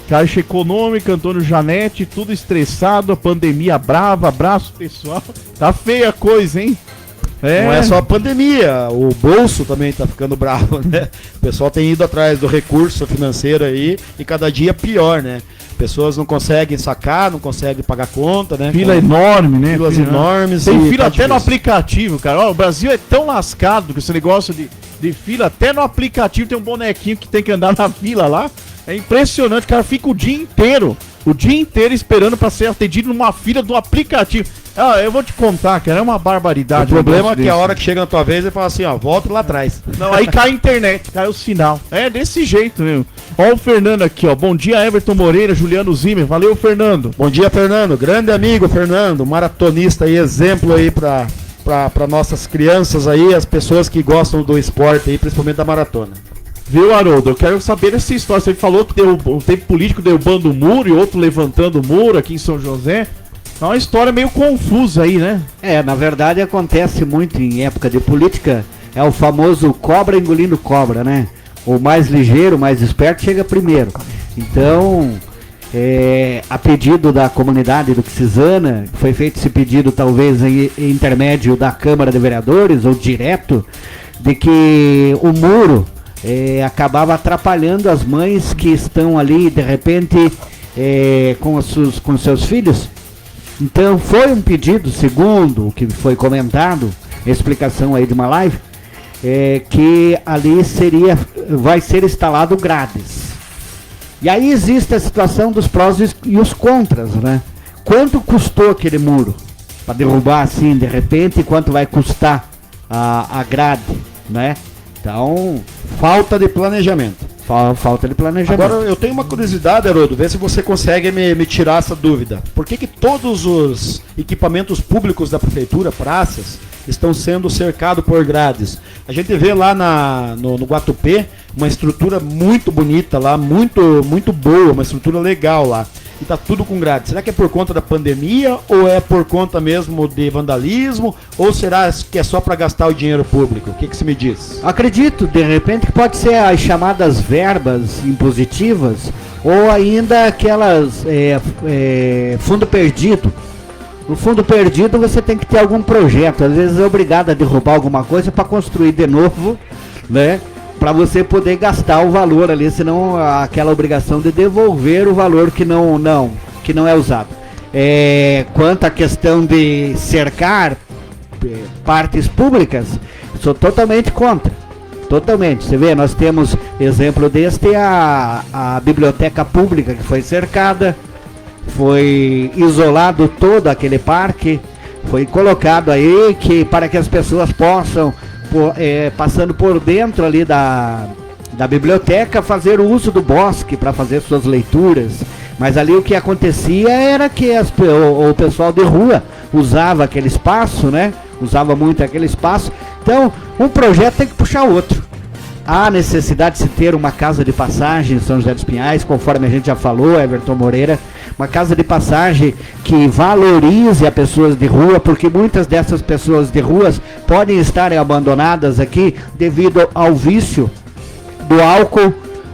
Caixa Econômica, Antônio Janete, tudo estressado, a pandemia brava, abraço pessoal. Tá feia a coisa, hein? Não é só a pandemia, o bolso também tá ficando bravo, né? O pessoal tem ido atrás do recurso financeiro aí e cada dia pior, né? Pessoas não conseguem sacar, não conseguem pagar conta, né? Fila enorme, né? Filas enormes. Tem fila até no aplicativo, cara. Ó, o Brasil é tão lascado com esse negócio de fila. Até no aplicativo tem um bonequinho que tem que andar na fila lá. É impressionante, o cara fica o dia inteiro esperando pra ser atendido numa fila do aplicativo. Ah, eu vou te contar, cara, é uma barbaridade. O problema é que a hora que chega na tua vez, ele fala assim, ó, volta lá atrás. Não, aí cai a internet, cai o sinal. É desse jeito mesmo. Ó o Fernando aqui, ó. Bom dia, Everton Moreira, Juliano Zimmer. Valeu, Fernando. Bom dia, Fernando. Grande amigo, Fernando. Maratonista aí, exemplo aí pra nossas crianças aí, as pessoas que gostam do esporte aí, principalmente da maratona. Viu, Haroldo? Eu quero saber dessa história. Você falou que teve político derrubando o muro e outro levantando o muro aqui em São José. É uma história meio confusa aí, né? Na verdade acontece muito em época de política, é o famoso cobra engolindo cobra, né? O mais ligeiro, o mais esperto chega primeiro. Então, a pedido da comunidade do Cisana, foi feito esse pedido talvez em intermédio da Câmara de Vereadores ou direto, de que o muro acabava atrapalhando as mães que estão ali de repente com seus filhos. Então foi um pedido, segundo o que foi comentado, explicação aí de uma live, que ali vai ser instalado grades. E aí existe a situação dos prós e os contras, né? Quanto custou aquele muro para derrubar assim de repente e quanto vai custar a grade, né? Então, falta de planejamento. Falta de planejamento. Agora, eu tenho uma curiosidade, Haroldo, vê se você consegue me tirar essa dúvida. Por que todos os equipamentos públicos da prefeitura, praças, estão sendo cercados por grades? A gente vê lá no Guatupê uma estrutura muito bonita lá, muito, muito boa, uma estrutura legal lá. E tá tudo com grade. Será que é por conta da pandemia ou é por conta mesmo de vandalismo? Ou será que é só para gastar o dinheiro público? O que você me diz? Acredito, de repente, que pode ser as chamadas verbas impositivas ou ainda aquelas fundo perdido. No fundo perdido você tem que ter algum projeto. Às vezes é obrigado a derrubar alguma coisa para construir de novo, né? Para você poder gastar o valor ali, senão aquela obrigação de devolver o valor que não é usado. Quanto à questão de cercar partes públicas, sou totalmente contra. Totalmente. Você vê, nós temos exemplo deste, a biblioteca pública que foi cercada, foi isolado todo aquele parque, foi colocado aí para que as pessoas possam, passando por dentro ali da biblioteca, fazer uso do bosque para fazer suas leituras. Mas ali o que acontecia era que o pessoal de rua usava aquele espaço, né? Usava muito aquele espaço. Então, um projeto tem que puxar o outro. Há necessidade de se ter uma casa de passagem em São José dos Pinhais, conforme a gente já falou, Everton Moreira, uma casa de passagem que valorize as pessoas de rua, porque muitas dessas pessoas de ruas podem estar abandonadas aqui devido ao vício do álcool,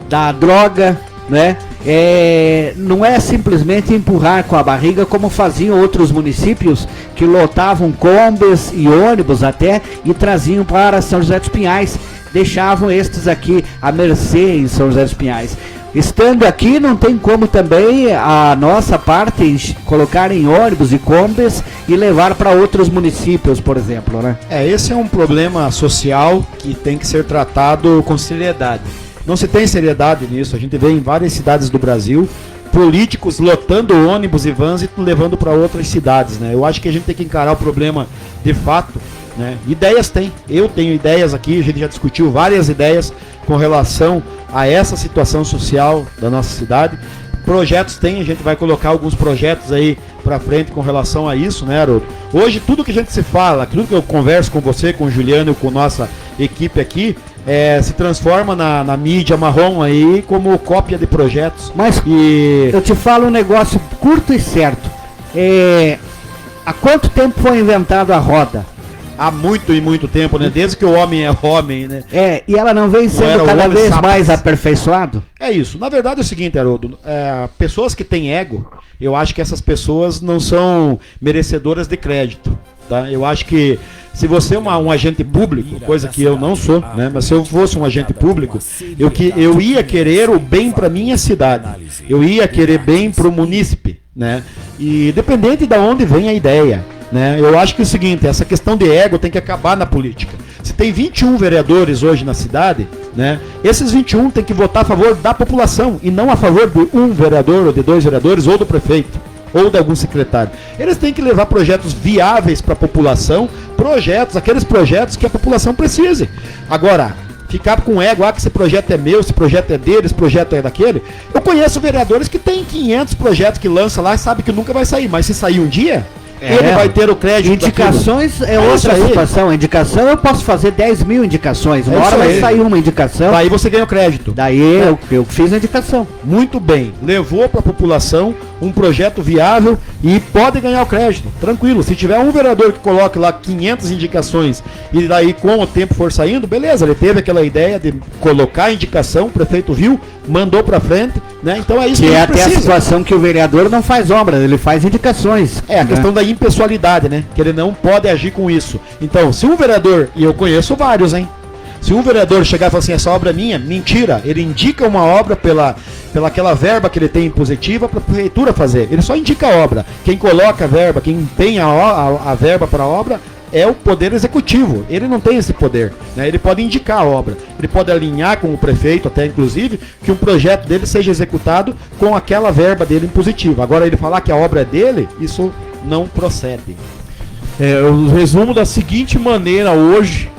da droga, né? Não é simplesmente empurrar com a barriga como faziam outros municípios que lotavam combis e ônibus até e traziam para São José dos Pinhais, deixavam estes aqui à mercê em São José dos Pinhais. Estando aqui, não tem como também a nossa parte colocar em ônibus e combis e levar para outros municípios, por exemplo, né? Esse é um problema social que tem que ser tratado com seriedade. Não se tem seriedade nisso. A gente vê em várias cidades do Brasil políticos lotando ônibus e vans e levando para outras cidades, né? Eu acho que a gente tem que encarar o problema de fato, né? Ideias tem. Eu tenho ideias aqui, a gente já discutiu várias ideias com relação a essa situação social da nossa cidade. Projetos tem, a gente vai colocar alguns projetos aí pra frente com relação a isso, né, Haroldo? Hoje tudo que a gente se fala, tudo que eu converso com você, com o Juliano e com nossa equipe aqui, se transforma na mídia marrom aí como cópia de projetos. Mas eu te falo um negócio curto e certo. Há quanto tempo foi inventada a roda? Há muito e muito tempo, né? Desde que o homem é homem, né? E ela não vem sendo cada vez mais aperfeiçoado? É isso. Na verdade é o seguinte, Haroldo, pessoas que têm ego, eu acho que essas pessoas não são merecedoras de crédito, tá? Eu acho que se você é um agente público, coisa que eu não sou, né? Mas se eu fosse um agente público, eu ia querer o bem para minha cidade, eu ia querer bem para o munícipe, né? E dependente de onde vem a ideia, né? Eu acho que é o seguinte, essa questão de ego tem que acabar na política. Se tem 21 vereadores hoje na cidade, né? Esses 21 tem que votar a favor da população e não a favor de um vereador, ou de 2 vereadores, ou do prefeito, ou de algum secretário. Eles têm que levar projetos viáveis para a população, aqueles projetos que a população precise. Agora, ficar com ego, que esse projeto é meu, esse projeto é dele, esse projeto é daquele. Eu conheço vereadores que têm 500 projetos que lança lá e sabe que nunca vai sair, mas se sair um dia, ele vai ter o crédito. Indicações é outra situação. Indicação eu posso fazer 10 mil indicações. Uma hora vai sair uma indicação. Daí você ganha o crédito. Daí eu fiz a indicação. Muito bem. Levou para a população um projeto viável e pode ganhar o crédito. Tranquilo. Se tiver um vereador que coloque lá 500 indicações e daí com o tempo for saindo, beleza. Ele teve aquela ideia de colocar a indicação, o prefeito viu, mandou para frente, né? Então é isso que é até a situação que o vereador não faz obra, ele faz indicações. A questão da impessoalidade, né? Que ele não pode agir com isso. Então, se um vereador, e eu conheço vários, hein? Se um vereador chegar e falar assim, essa obra é minha, mentira, ele indica uma obra pela aquela verba que ele tem impositiva para a prefeitura fazer. Ele só indica a obra. Quem coloca a verba, quem empenha a verba para a obra é o poder executivo. Ele não tem esse poder, né? Ele pode indicar a obra, ele pode alinhar com o prefeito, até inclusive, que um projeto dele seja executado com aquela verba dele impositiva. Agora, ele falar que a obra é dele, isso não procede. Eu resumo da seguinte maneira hoje,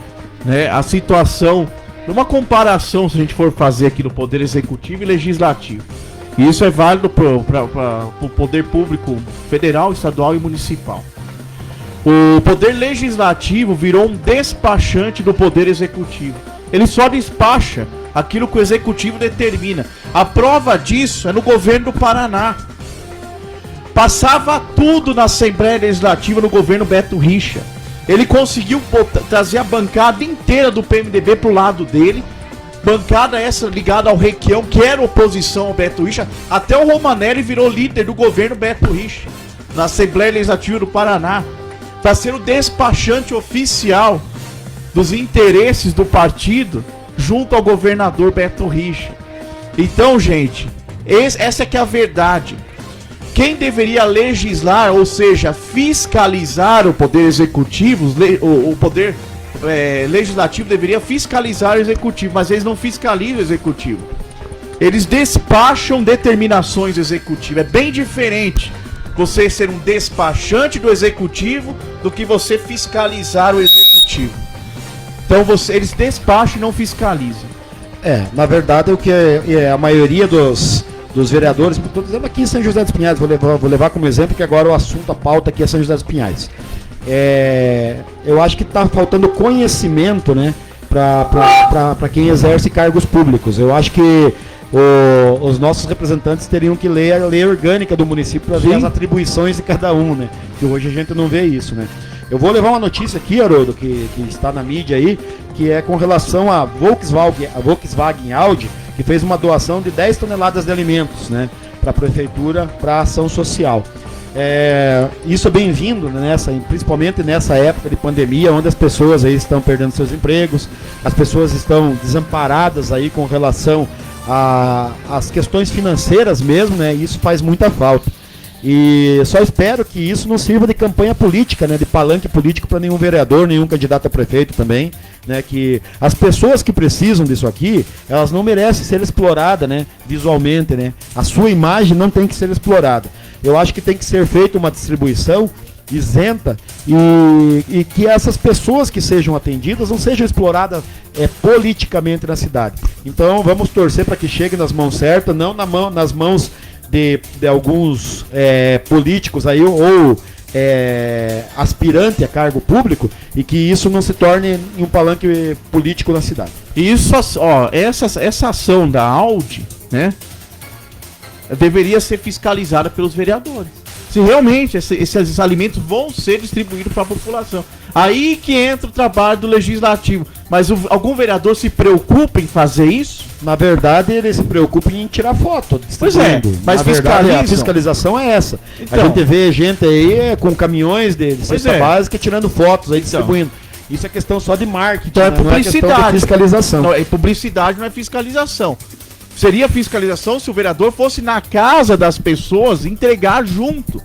né, a situação, numa comparação, se a gente for fazer aqui no Poder Executivo e Legislativo. E isso é válido para o poder público federal, estadual e municipal. O Poder Legislativo virou um despachante do Poder Executivo. Ele só despacha aquilo que o Executivo determina. A prova disso é no governo do Paraná. Passava tudo na Assembleia Legislativa no governo Beto Richa. Ele conseguiu trazer a bancada inteira do PMDB pro lado dele. Bancada essa ligada ao Requião, que era oposição ao Beto Richa. Até o Romanelli virou líder do governo Beto Richa na Assembleia Legislativa do Paraná. Está sendo despachante oficial dos interesses do partido junto ao governador Beto Richa. Então, gente, essa é que é a verdade. Quem deveria legislar, ou seja, fiscalizar o poder executivo, o poder legislativo deveria fiscalizar o executivo, mas eles não fiscalizam o executivo. Eles despacham determinações executivas. É bem diferente você ser um despachante do executivo do que você fiscalizar o executivo. Então eles despacham e não fiscalizam. Na verdade, o que a maioria dos vereadores, estou dizendo aqui em São José dos Pinhais, vou levar como exemplo que agora o assunto, a pauta aqui é São José dos Pinhais. Eu acho que está faltando conhecimento, né, para quem exerce cargos públicos. Eu acho que os nossos representantes teriam que ler a lei orgânica do município para ver as atribuições de cada um, né? Que hoje a gente não vê isso, né? Eu vou levar uma notícia aqui, Haroldo, que está na mídia aí, que é com relação a Volkswagen Audi, que fez uma doação de 10 toneladas de alimentos, né, para a prefeitura, para ação social. Isso é bem-vindo, né, principalmente nessa época de pandemia, onde as pessoas aí estão perdendo seus empregos, as pessoas estão desamparadas aí com relação às questões financeiras mesmo, né, e isso faz muita falta. E só espero que isso não sirva de campanha política, né, de palanque político para nenhum vereador, nenhum candidato a prefeito também, né, que as pessoas que precisam disso aqui, elas não merecem ser exploradas, né, visualmente, né, a sua imagem não tem que ser explorada. Eu acho que tem que ser feita uma distribuição isenta e que essas pessoas que sejam atendidas não sejam exploradas politicamente na cidade. Então vamos torcer para que chegue nas mãos certas, não nas mãos de alguns políticos aí, ou aspirante a cargo público, e que isso não se torne um palanque político na cidade. Isso, ó, essa ação da Audi, né, deveria ser fiscalizada pelos vereadores. Se realmente esses alimentos vão ser distribuídos para a população. Aí que entra o trabalho do legislativo. Mas algum vereador se preocupa em fazer isso? Na verdade, ele se preocupa em tirar foto. Pois é, mas na verdade, a fiscalizam. fiscalização é essa. Então. A gente vê gente aí com caminhões de cesta é. básica tirando fotos aí, Então. distribuindo. Isso é questão só de marketing, Então é né? Não é questão publicidade. de fiscalização. Não, é publicidade, não é fiscalização. Seria fiscalização se o vereador fosse na casa das pessoas entregar junto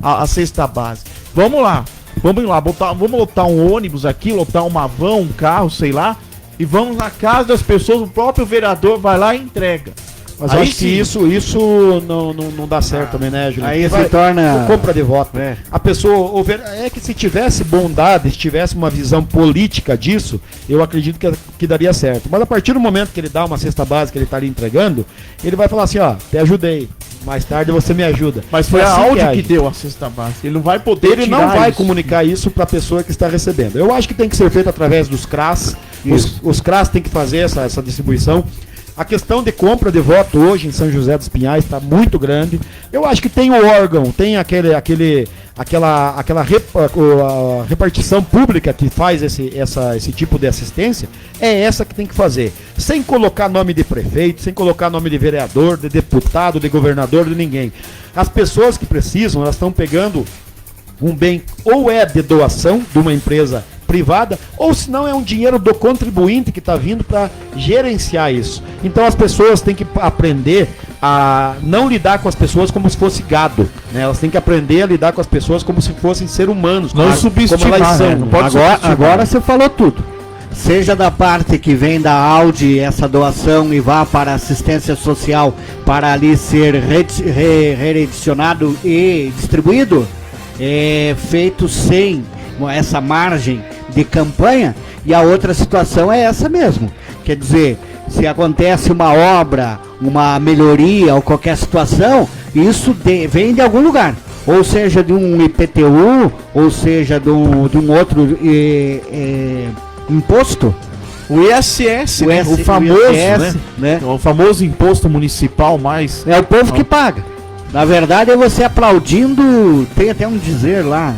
a cesta básica. Vamos lá, vamos lotar um ônibus aqui, lotar uma van, um carro, sei lá, e vamos na casa das pessoas, o próprio vereador vai lá e entrega. Mas eu Aí acho que sim. isso não dá certo também, né, Juliano? Aí Vai- se torna... compra de voto. É. A pessoa, é que se tivesse bondade, se tivesse uma visão política disso, eu acredito que daria certo. Mas a partir do momento que ele dá uma cesta básica, ele tá ali entregando, ele vai falar assim, ó, te ajudei, mais tarde você me ajuda. Mas foi É a assim Audi age. que deu a cesta básica. Ele não vai poder Ele não tirar vai isso. comunicar isso para a pessoa que está recebendo. Eu acho que tem que ser feito através dos CRAS. Os CRAS têm que fazer essa distribuição. A questão de compra de voto hoje em São José dos Pinhais está muito grande. Eu acho que tem o órgão, tem aquela repartição pública que faz esse tipo de assistência, é essa que tem que fazer. Sem colocar nome de prefeito, sem colocar nome de vereador, de deputado, de governador, de ninguém. As pessoas que precisam, elas estão pegando um bem ou é de doação de uma empresa privada, ou se não é um dinheiro do contribuinte que está vindo para gerenciar isso. Então as pessoas têm que aprender a não lidar com as pessoas como se fosse gado, né? Elas têm que aprender a lidar com as pessoas como se fossem seres humanos, Não como subestimar, elas são. né? Não pode Agora você falou tudo. Seja da parte que vem da Audi essa doação e vá para assistência social para ali ser redirecionado e distribuído, feito sem essa margem de campanha, e a outra situação é essa mesmo. Quer dizer, se acontece uma obra, uma melhoria ou qualquer situação, isso vem de algum lugar. Ou seja, de um IPTU, ou seja, de um outro imposto. O ISS, né? O ISS, famoso, né? O famoso imposto municipal mais... É o povo que paga. Na verdade é você aplaudindo, tem até um dizer lá,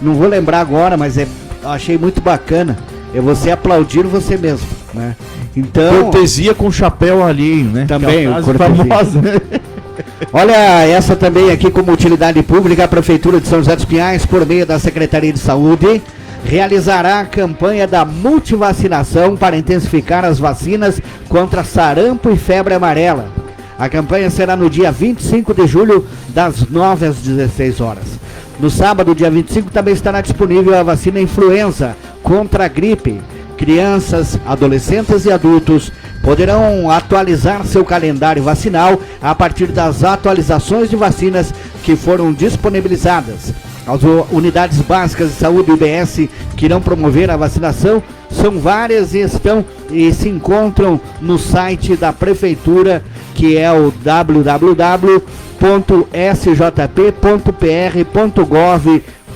não vou lembrar agora, mas achei muito bacana. É você aplaudir você mesmo, né? Então, Cortesia com chapéu alheio, né? Também, Que é uma frase cortesia. famosa, né? olha essa também aqui como utilidade pública, a Prefeitura de São José dos Pinhais, por meio da Secretaria de Saúde, realizará a campanha da multivacinação para intensificar as vacinas contra sarampo e febre amarela. A campanha será no dia 25 de julho, das 9 às 16 horas. No sábado, dia 25, também estará disponível a vacina influenza contra a gripe. Crianças, adolescentes e adultos poderão atualizar seu calendário vacinal a partir das atualizações de vacinas que foram disponibilizadas. As unidades básicas de saúde UBS que irão promover a vacinação são várias e se encontram no site da Prefeitura, que é o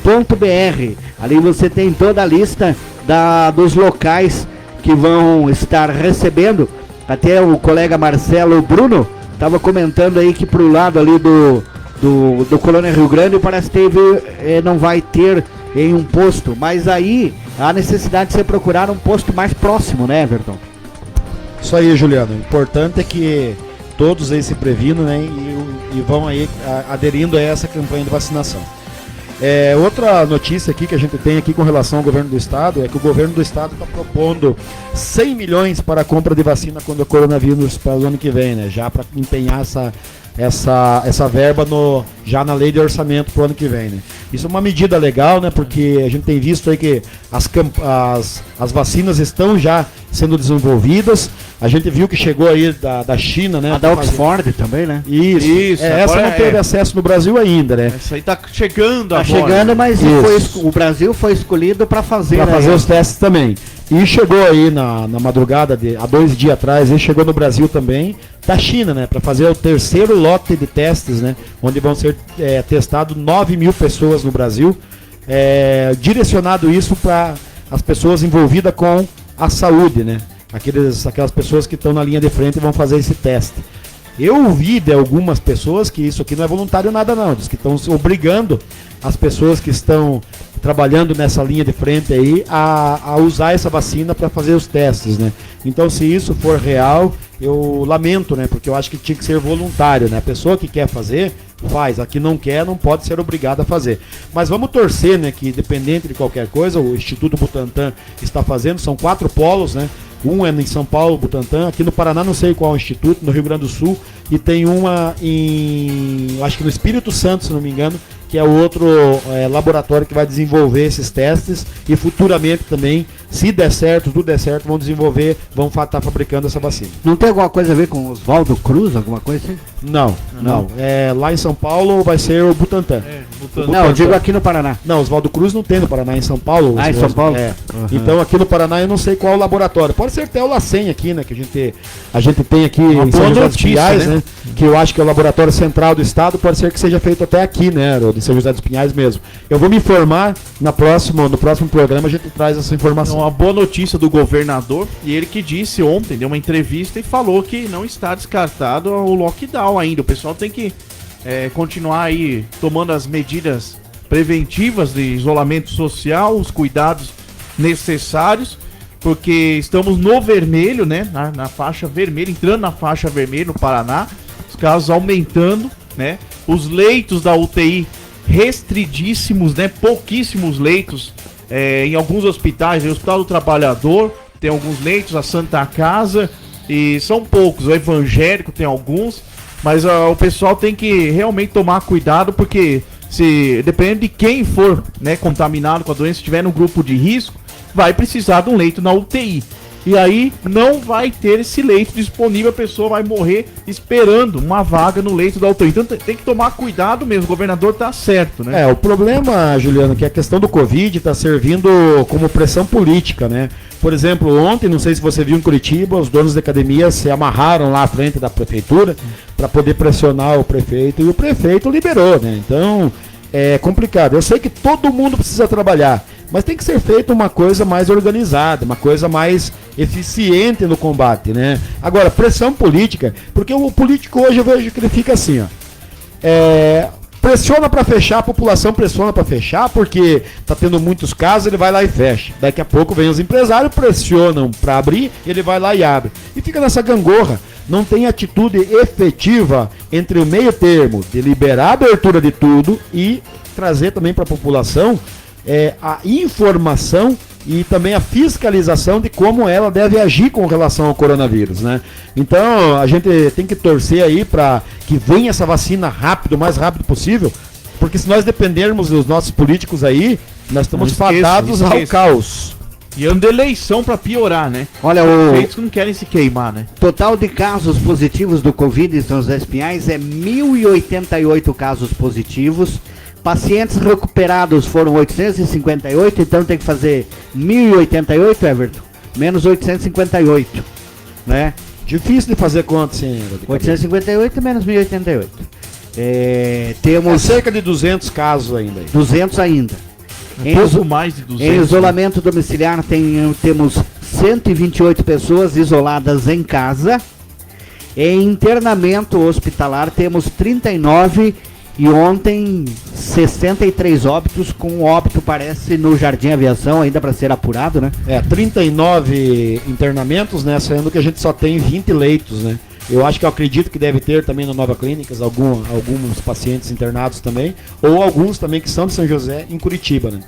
www.sjp.pr.gov.br. Ali você tem toda a lista dos locais que vão estar recebendo. Até o colega Marcelo Bruno estava comentando aí que pro lado ali do Colônia Rio Grande parece que não vai ter em um posto, mas aí há necessidade de você procurar um posto mais próximo, né, Everton? Isso aí, Juliano. O importante é que todos aí se previnam, né, e vão aí aderindo a essa campanha de vacinação. Outra notícia aqui que a gente tem aqui com relação ao governo do estado é que o governo do estado está propondo 100 milhões para a compra de vacina contra o coronavírus para o ano que vem, né? Já para empenhar essa verba já na lei de orçamento para o ano que vem, né? Isso é uma medida legal, né? Porque a gente tem visto aí que as vacinas estão já sendo desenvolvidas. A gente viu que chegou aí da China, né? A da Oxford também, né? Isso. Essa agora não teve acesso no Brasil ainda, né? Isso aí tá chegando Tá agora. chegando, mas Isso. o Brasil foi escolhido para fazer, Para fazer os testes também. E chegou aí na madrugada, há 2 dias atrás, ele chegou no Brasil também, da China, né? Para fazer o terceiro lote de testes, né? Onde vão ser testados 9.000 pessoas no Brasil. Direcionado isso para as pessoas envolvidas com a saúde, né? Aquelas pessoas que estão na linha de frente e vão fazer esse teste. Eu ouvi de algumas pessoas que isso aqui não é voluntário nada não, diz que estão obrigando as pessoas que estão trabalhando nessa linha de frente aí a usar essa vacina para fazer os testes, né? Então, se isso for real, eu lamento, né? Porque eu acho que tinha que ser voluntário, né? A pessoa que quer fazer, faz. A que não quer, não pode ser obrigada a fazer. Mas vamos torcer, né? Que, independente de qualquer coisa, o Instituto Butantan está fazendo, são 4 polos, né? Um é em São Paulo, Butantan, aqui no Paraná não sei qual é o instituto, no Rio Grande do Sul, e tem uma acho que no Espírito Santo, se não me engano, que é o outro laboratório que vai desenvolver esses testes e futuramente também, se der certo, tudo der certo, vão desenvolver, vão estar fabricando essa vacina. Não tem alguma coisa a ver com Oswaldo Cruz, alguma coisa assim? Não. Lá em São Paulo vai ser o Butantan. Não, eu digo aqui no Paraná. Não, Oswaldo Cruz não tem no Paraná, em São Paulo. Em São Paulo? Uhum. Então aqui no Paraná eu não sei qual o laboratório. Pode ser até o LACEN aqui, né? Que a gente tem aqui em São José dos Pinhais, né? Que eu acho que é o laboratório central do estado, pode ser que seja feito até aqui, né? De São José dos Pinhais mesmo. Eu vou me informar no próximo programa, a gente traz essa informação. Uma boa notícia do governador, e ele que disse ontem, deu uma entrevista e falou que não está descartado o lockdown ainda. O pessoal tem que continuar aí tomando as medidas preventivas de isolamento social, os cuidados necessários, porque estamos no vermelho, né? Na faixa vermelha, entrando na faixa vermelha no Paraná, os casos aumentando, né? Os leitos da UTI restridíssimos, né? Pouquíssimos leitos em alguns hospitais, o Hospital do Trabalhador tem alguns leitos, a Santa Casa, e são poucos, o Evangélico tem alguns, mas o pessoal tem que realmente tomar cuidado, porque dependendo de quem for, né, contaminado com a doença, estiver no grupo de risco, vai precisar de um leito na UTI. E aí não vai ter esse leito disponível, a pessoa vai morrer esperando uma vaga no leito da UTI. Então tem que tomar cuidado mesmo, o governador tá certo, né? O problema, Juliano, que a questão do Covid tá servindo como pressão política, né? Por exemplo, ontem, não sei se você viu em Curitiba, os donos da academia se amarraram lá à frente da prefeitura para poder pressionar o prefeito, e o prefeito liberou, né? Então é complicado. Eu sei que todo mundo precisa trabalhar, mas tem que ser feita uma coisa mais organizada, uma coisa mais eficiente no combate, né? Agora, pressão política, porque o político hoje eu vejo que ele fica assim, ó. Pressiona para fechar, a população pressiona para fechar, porque tá tendo muitos casos, ele vai lá e fecha. Daqui a pouco vem os empresários, pressionam para abrir, ele vai lá e abre. E fica nessa gangorra. Não tem atitude efetiva entre o meio termo de liberar a abertura de tudo e trazer também para a população a informação e também a fiscalização de como ela deve agir com relação ao coronavírus, né? Então a gente tem que torcer aí para que venha essa vacina rápido, o mais rápido possível, porque se nós dependermos dos nossos políticos aí, nós estamos fadados ao caos. E anda eleição pra piorar, né? Olha, os prefeitos não querem se queimar, né? Total de casos positivos do Covid em São José dos Pinhais é 1.088 casos positivos. Pacientes recuperados foram 858, então tem que fazer 1.088, Everton, menos 858, né? Difícil de fazer conta, sim. 858 menos 1.088. Temos cerca de 200 casos ainda. 200 ainda. Pouco mais de 200. Em isolamento domiciliar temos 128 pessoas isoladas em casa. Em internamento hospitalar temos 39 e ontem 63 óbitos, com óbito parece no Jardim Aviação, ainda para ser apurado, né? 39 internamentos, né? Sendo que a gente só tem 20 leitos, né? Eu acredito que deve ter também na Nova Clínicas alguns pacientes internados também, ou alguns também que são de São José em Curitiba, né?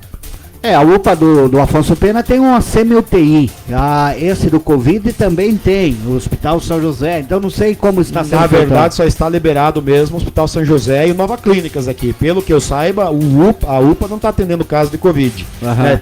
A UPA do Afonso Pena tem uma semi-UTI. Esse do Covid também tem, o Hospital São José. Então não sei como está sendo. Na verdade, só está liberado mesmo o Hospital São José e o Nova Clínicas aqui. Pelo que eu saiba, a UPA não está atendendo caso de Covid.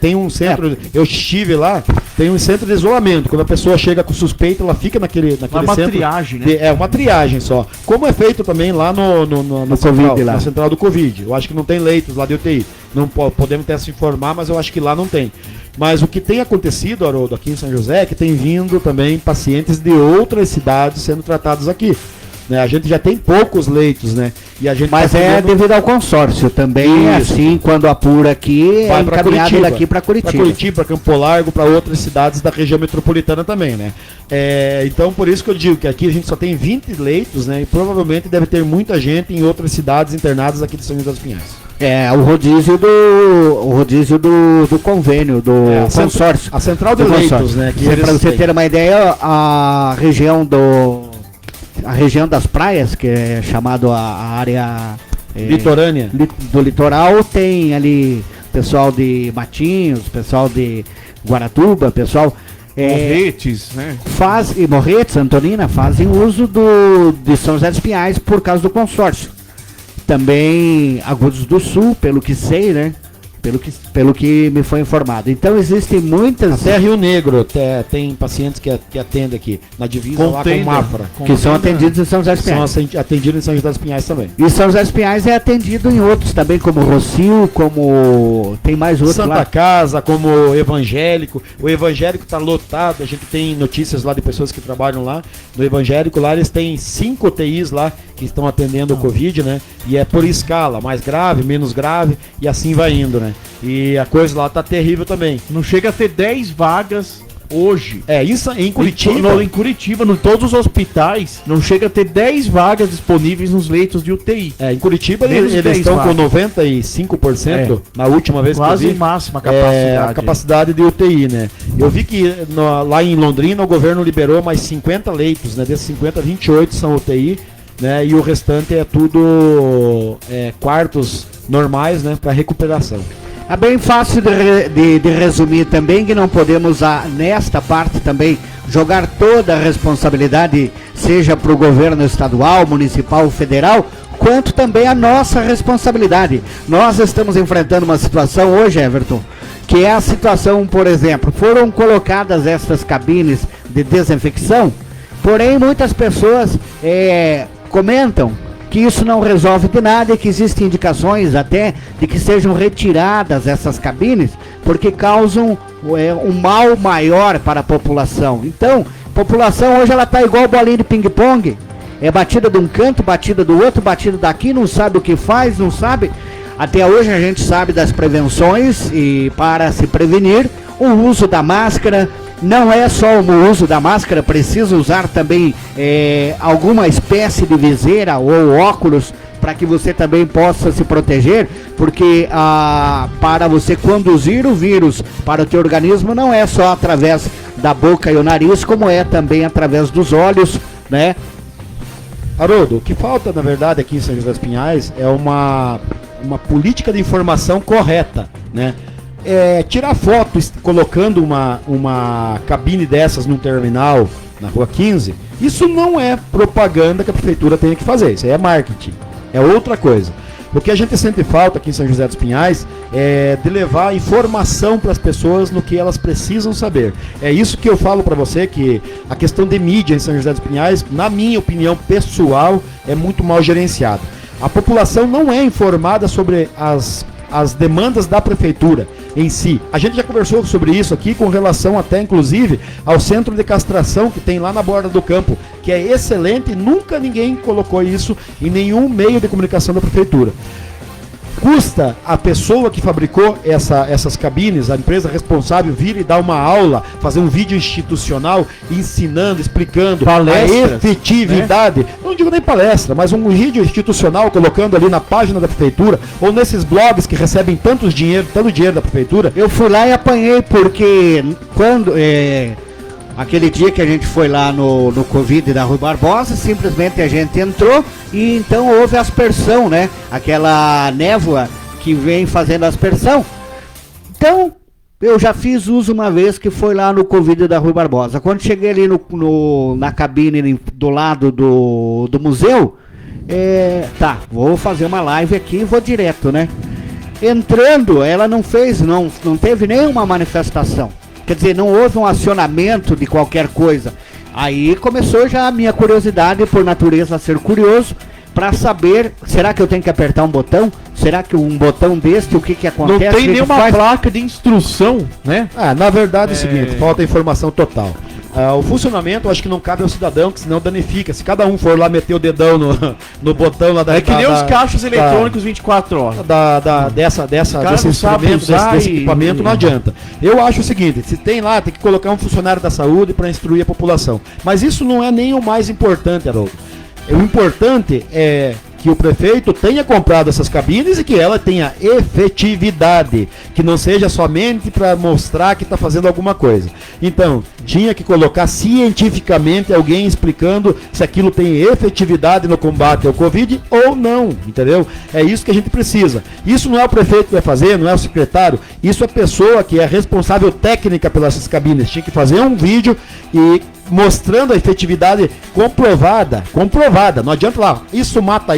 Tem um centro, eu estive lá, tem um centro de isolamento. Quando a pessoa chega com suspeita, ela fica naquele centro. Uma triagem, né? É uma triagem só. Como é feito também lá na central do Covid. Eu acho que não tem leitos lá de UTI. Não podemos até se informar, mas eu acho que lá não tem. Mas o que tem acontecido, Haroldo, aqui em São José, é que tem vindo também pacientes de outras cidades sendo tratados aqui. Né? A gente já tem poucos leitos, né? E a gente Mas devido ao consórcio também, Isso. assim, quando apura aqui, vai é para encaminhado Curitiba, daqui para Curitiba. Para Curitiba, Campo Largo, para outras cidades da região metropolitana também, né? Então, por isso que eu digo que aqui a gente só tem 20 leitos, né? E provavelmente deve ter muita gente em outras cidades internadas aqui de São José dos Pinhais. O rodízio do convênio, do consórcio. A central de do leitos, consórcio. né? Para você ter uma ideia, a região das praias, que é chamado a área litorânea do litoral, tem ali pessoal de Matinhos, pessoal de Guaratuba, pessoal Morretes, né? e Morretes, Antonina, fazem uso de São José dos Pinhais por causa do consórcio. Também Agudos do Sul, pelo que sei, né? Pelo que me foi informado. Então existem muitas... Até Rio Negro tem pacientes que atendem aqui, na divisa lá com Mafra. Que são atendidos em São José dos Pinhais. São atendidos em São José dos Pinhais também. E São José dos Pinhais é atendido em outros também, como Rocio, como... Tem mais outros Santa lá. Casa, como Evangélico. O Evangélico está lotado, a gente tem notícias lá de pessoas que trabalham lá. No Evangélico lá eles têm 5 UTIs lá que estão atendendo o Covid, né? E é por escala, mais grave, menos grave, e assim vai indo, né? E a coisa lá tá terrível também. Não chega a ter 10 vagas hoje. Isso em Curitiba. Em Curitiba, em todos os hospitais, não chega a ter 10 vagas disponíveis nos leitos de UTI. Em Curitiba Menos de eles 10 estão com vagas. 95% na última vez Quase que eu vi. máxima capacidade. A capacidade de UTI, né? Eu vi que lá em Londrina o governo liberou mais 50 leitos, né? Desses 50, 28 são UTI, né? E o restante é tudo quartos normais, né? Para recuperação. É bem fácil de resumir também, que não podemos, nesta parte também, jogar toda a responsabilidade, seja para o governo estadual, municipal, federal, quanto também a nossa responsabilidade. Nós estamos enfrentando uma situação hoje, Everton, que é a situação, por exemplo, foram colocadas estas cabines de desinfecção, porém muitas pessoas comentam que isso não resolve de nada e que existem indicações até de que sejam retiradas essas cabines porque causam um mal maior para a população. Então, a população hoje ela está igual bolinha de ping-pong, é batida de um canto, batida do outro, batida daqui, não sabe o que faz, não sabe. Até hoje a gente sabe das prevenções e para se prevenir, o uso da máscara. Não é só o uso da máscara, precisa usar também alguma espécie de viseira ou óculos para que você também possa se proteger, porque para você conduzir o vírus para o teu organismo não é só através da boca e o nariz, como é também através dos olhos, né? Haroldo, o que falta na verdade aqui em São José dos Pinhais é uma política de informação correta, né? Tirar fotos colocando uma cabine dessas num terminal na Rua 15, isso não é propaganda que a prefeitura tem que fazer, isso aí é marketing, é outra coisa. O que a gente sente falta aqui em São José dos Pinhais é de levar informação para as pessoas no que elas precisam saber. É isso que eu falo para você, que a questão de mídia em São José dos Pinhais, na minha opinião pessoal, é muito mal gerenciada. A população não é informada sobre as demandas da prefeitura em si. A gente já conversou sobre isso aqui com relação até inclusive ao centro de castração que tem lá na borda do campo, que é excelente, nunca ninguém colocou isso em nenhum meio de comunicação da prefeitura. Custa a pessoa que fabricou essas cabines, a empresa responsável, vir e dar uma aula, fazer um vídeo institucional ensinando, explicando palestras, a efetividade, né? Não digo nem palestra, mas um vídeo institucional colocando ali na página da prefeitura ou nesses blogs que recebem tanto dinheiro da prefeitura. Eu fui lá e apanhei porque quando aquele dia que a gente foi lá no Covid da Rui Barbosa, simplesmente a gente entrou e então houve aspersão, né? Aquela névoa que vem fazendo aspersão. Então, eu já fiz uso uma vez que foi lá no Covid da Rui Barbosa. Quando cheguei ali na cabine do lado do museu, vou fazer uma live aqui e vou direto, né? Entrando, ela não teve nenhuma manifestação. Quer dizer, não houve um acionamento de qualquer coisa. Aí começou já a minha curiosidade, por natureza ser curioso, para saber, será que eu tenho que apertar um botão? Será que um botão deste, o que acontece? Não tem nenhuma placa de instrução, né? Na verdade é o seguinte, falta informação total. O funcionamento, eu acho que não cabe ao cidadão, que senão danifica. Se cada um for lá meter o dedão no botão lá da... É que nem os caixas eletrônicos 24 horas. Desse instrumento, desse equipamento, não adianta. Eu acho o seguinte, se tem lá, tem que colocar um funcionário da saúde para instruir a população. Mas isso não é nem o mais importante, Haroldo. O importante é que o prefeito tenha comprado essas cabines e que ela tenha efetividade, que não seja somente para mostrar que está fazendo alguma coisa. Então, tinha que colocar cientificamente alguém explicando se aquilo tem efetividade no combate ao Covid ou não, entendeu? É isso que a gente precisa. Isso não é o prefeito que vai fazer, não é o secretário, isso é a pessoa que é responsável técnica pelas cabines. Tinha que fazer um vídeo e mostrando a efetividade comprovada. Não adianta lá, isso, mata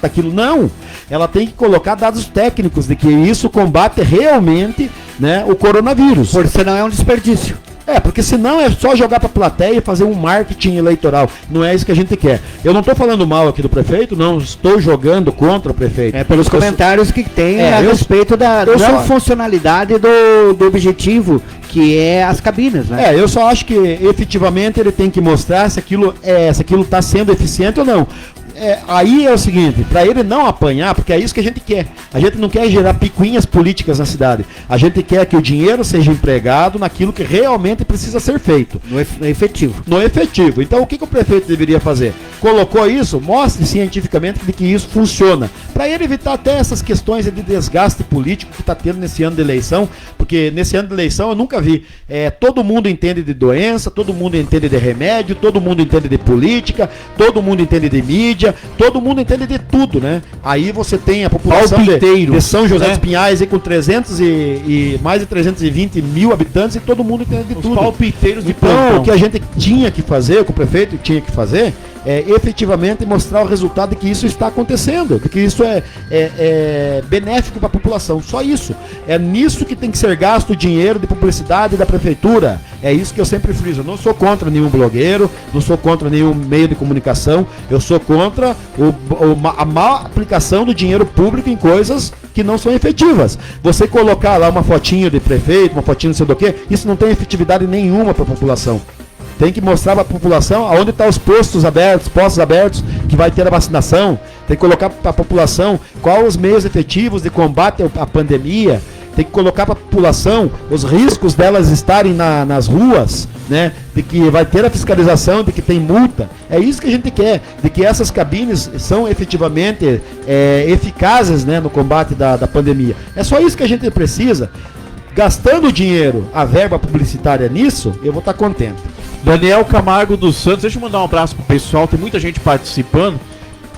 aquilo. Não, ela tem que colocar dados técnicos de que isso combate realmente, né, o coronavírus. Porque senão é um desperdício. Porque senão é só jogar pra plateia e fazer um marketing eleitoral. Não é isso que a gente quer. Eu não estou falando mal aqui do prefeito, não estou jogando contra o prefeito. Pelos comentários que tem a respeito da funcionalidade do objetivo, que é as cabines, né? Eu só acho que efetivamente ele tem que mostrar se aquilo está sendo eficiente ou não. Aí é o seguinte, para ele não apanhar, porque é isso que a gente quer. A gente não quer gerar picuinhas políticas na cidade. A gente quer que o dinheiro seja empregado naquilo que realmente precisa ser feito. No efetivo. No efetivo. Então o que o prefeito deveria fazer? Colocou isso, mostre cientificamente de que isso funciona. Para ele evitar até essas questões de desgaste político que está tendo nesse ano de eleição, porque nesse ano de eleição eu nunca vi. Todo mundo entende de doença, todo mundo entende de remédio, todo mundo entende de política, todo mundo entende de mídia, todo mundo entende de tudo, né? Aí você tem a população de São José dos Pinhais aí com 300 e mais de 320 mil habitantes e todo mundo entende de tudo. Palpiteiros de então, plantão. O que a gente tinha que fazer, o que o prefeito tinha que fazer, é efetivamente mostrar o resultado de que isso está acontecendo, de que isso é benéfico para a população. Só isso. É nisso que tem que ser gasto o dinheiro de publicidade da prefeitura. É isso que eu sempre friso. Eu não sou contra nenhum blogueiro, não sou contra nenhum meio de comunicação, eu sou contra a má aplicação do dinheiro público em coisas que não são efetivas. Você colocar lá uma fotinho de prefeito, uma fotinho não sei do que, isso não tem efetividade nenhuma para a população. Tem que mostrar para a população aonde estão os postos abertos, que vai ter a vacinação. Tem que colocar para a população quais os meios efetivos de combate à pandemia. Tem que colocar para a população os riscos delas estarem nas ruas, né? De que vai ter a fiscalização, de que tem multa. É isso que a gente quer, de que essas cabines são efetivamente eficazes, né, no combate da pandemia. É só isso que a gente precisa. Gastando dinheiro, a verba publicitária nisso, eu vou estar contente. Daniel Camargo dos Santos, deixa eu mandar um abraço pro pessoal, tem muita gente participando.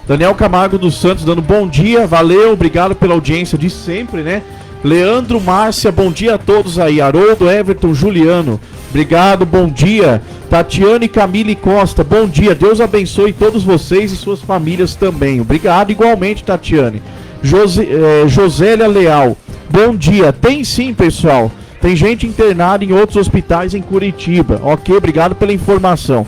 Daniel Camargo dos Santos dando bom dia, valeu, obrigado pela audiência de sempre, né? Leandro, Márcia, bom dia a todos aí. Haroldo, Everton, Juliano, obrigado, bom dia. Tatiane, Camille Costa, bom dia. Deus abençoe todos vocês e suas famílias também. Obrigado igualmente, Tatiane. Josélia Leal, bom dia. Tem sim, pessoal. Tem gente internada em outros hospitais em Curitiba. Ok, obrigado pela informação.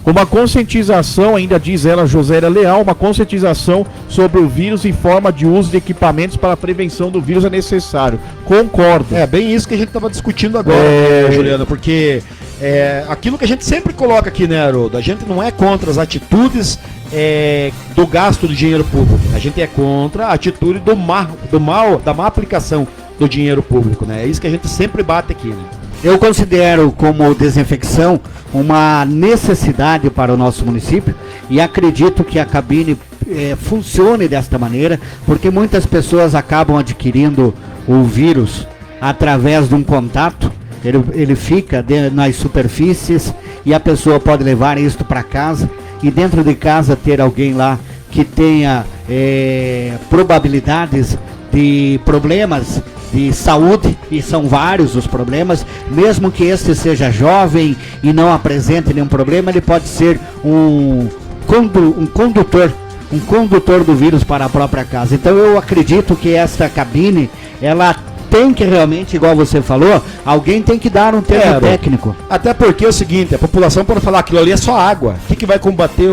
Uma conscientização, ainda diz ela, Josélia Leal, uma conscientização sobre o vírus e forma de uso de equipamentos para a prevenção do vírus é necessário. Concordo. É bem isso que a gente estava discutindo agora, Juliano, porque aquilo que a gente sempre coloca aqui, né, Haroldo? A gente não é contra as atitudes do gasto do dinheiro público. A gente é contra a atitude da má aplicação do dinheiro público, né? É isso que a gente sempre bate aqui, né? Eu considero como desinfecção uma necessidade para o nosso município e acredito que a cabine funcione desta maneira, porque muitas pessoas acabam adquirindo o vírus através de um contato, ele fica nas superfícies e a pessoa pode levar isto para casa e dentro de casa ter alguém lá que tenha probabilidades de problemas de saúde, e são vários os problemas, mesmo que este seja jovem e não apresente nenhum problema, ele pode ser um condutor do vírus para a própria casa. Então eu acredito que esta cabine, ela tem que realmente, igual você falou, alguém tem que dar um termo técnico. Até porque é o seguinte, a população pode falar aquilo ali é só água. O que vai combater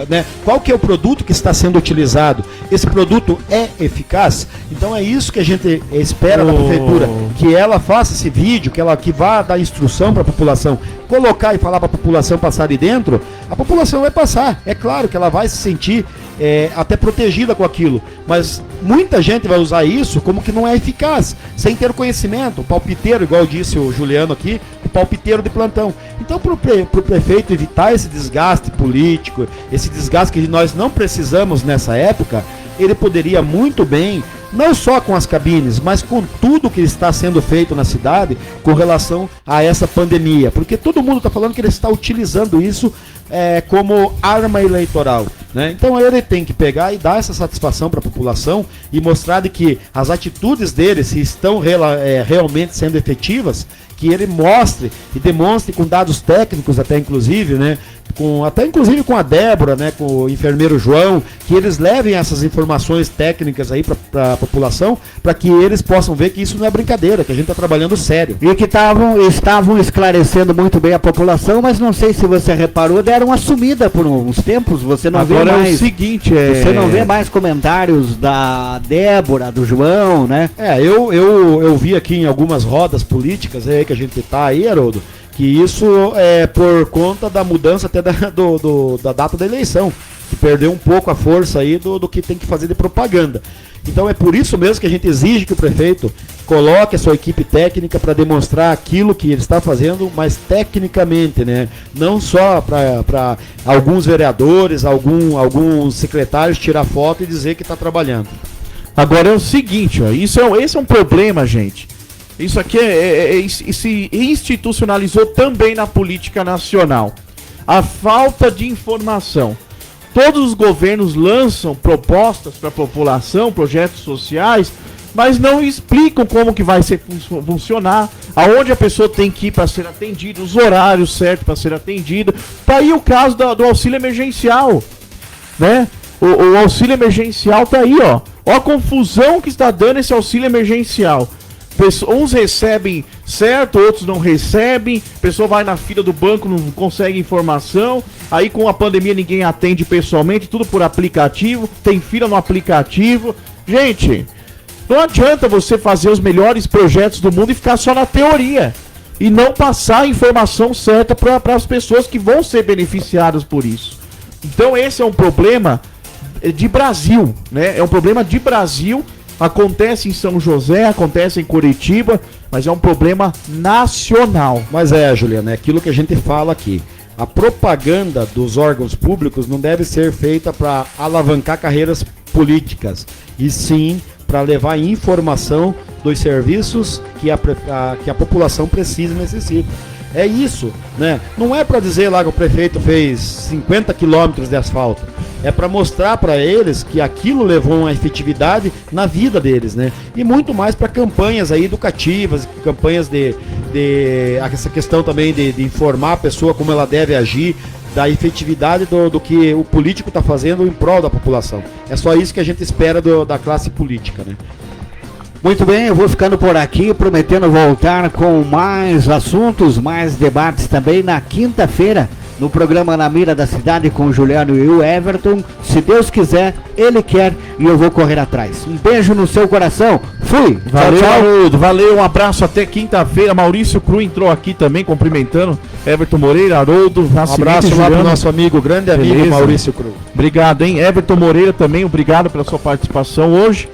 né? Qual que é o produto que está sendo utilizado? Esse produto é eficaz? Então é isso que a gente espera da prefeitura, que ela faça esse vídeo, que vá dar instrução para a população, colocar e falar para a população passar ali dentro, a população vai passar. É claro que ela vai se sentir até protegida com aquilo, mas muita gente vai usar isso como que não é eficaz, sem ter conhecimento. O palpiteiro, igual disse o Juliano aqui, o palpiteiro de plantão. Então, para o prefeito evitar esse desgaste político, esse desgaste que nós não precisamos nessa época, ele poderia muito bem, não só com as cabines, mas com tudo que está sendo feito na cidade com relação a essa pandemia, porque todo mundo está falando que ele está utilizando isso como arma eleitoral, né? Então ele tem que pegar e dar essa satisfação para a população e mostrar de que as atitudes dele, se estão realmente sendo efetivas, que ele mostre e demonstre com dados técnicos até inclusive, né? Inclusive com a Débora, né, com o enfermeiro João, que eles levem essas informações técnicas aí para a população, para que eles possam ver que isso não é brincadeira, que a gente está trabalhando sério. E que estavam esclarecendo muito bem a população, mas não sei se você reparou, deram uma sumida por uns tempos, você não Agora vê mais. É o seguinte, você não vê mais comentários da Débora, do João, né? Eu vi aqui em algumas rodas políticas aí que a gente tá aí, Haroldo, que isso é por conta da mudança até da data da eleição, que perdeu um pouco a força aí do que tem que fazer de propaganda. Então é por isso mesmo que a gente exige que o prefeito coloque a sua equipe técnica para demonstrar aquilo que ele está fazendo, mas tecnicamente, né? Não só para alguns vereadores, alguns secretários tirar foto e dizer que está trabalhando. Agora é o seguinte, ó, esse é um problema, gente. Isso aqui se institucionalizou também na política nacional. A falta de informação. Todos os governos lançam propostas para a população, projetos sociais, mas não explicam como que vai funcionar, aonde a pessoa tem que ir para ser atendida, os horários certos para ser atendida. Tá aí o caso do auxílio emergencial, né? O auxílio emergencial tá aí, ó. Ó a confusão que está dando esse auxílio emergencial. Uns recebem certo, outros não recebem. A pessoa vai na fila do banco, não consegue informação. Aí com a pandemia ninguém atende pessoalmente, tudo por aplicativo. Tem fila no aplicativo. Gente, não adianta você fazer os melhores projetos do mundo e ficar só na teoria e não passar a informação certa para as pessoas que vão ser beneficiadas por isso. Então esse é um problema de Brasil, né? É um problema de Brasil. Acontece em São José, acontece em Curitiba, mas é um problema nacional. Mas Juliana, é aquilo que a gente fala aqui. A propaganda dos órgãos públicos não deve ser feita para alavancar carreiras políticas, e sim para levar informação dos serviços que a população precisa e necessita. É isso, né? Não é para dizer lá que o prefeito fez 50 quilômetros de asfalto. É para mostrar para eles que aquilo levou uma efetividade na vida deles, né? E muito mais para campanhas aí educativas, campanhas de essa questão também de informar a pessoa como ela deve agir, da efetividade do que o político está fazendo em prol da população. É só isso que a gente espera da classe política, né? Muito bem, eu vou ficando por aqui, prometendo voltar com mais assuntos, mais debates também na quinta-feira, no programa Na Mira da Cidade com o Juliano e o Everton. Se Deus quiser, Ele quer e eu vou correr atrás. Um beijo no seu coração. Fui! Valeu, tchau, tchau. Haroldo. Valeu, um abraço até quinta-feira. Maurício Cru entrou aqui também, cumprimentando. Everton Moreira, Haroldo, Um abraço lá pro nosso amigo, grande amigo Beleza. Maurício Cruz. Obrigado, hein? Everton Moreira também, obrigado pela sua participação hoje.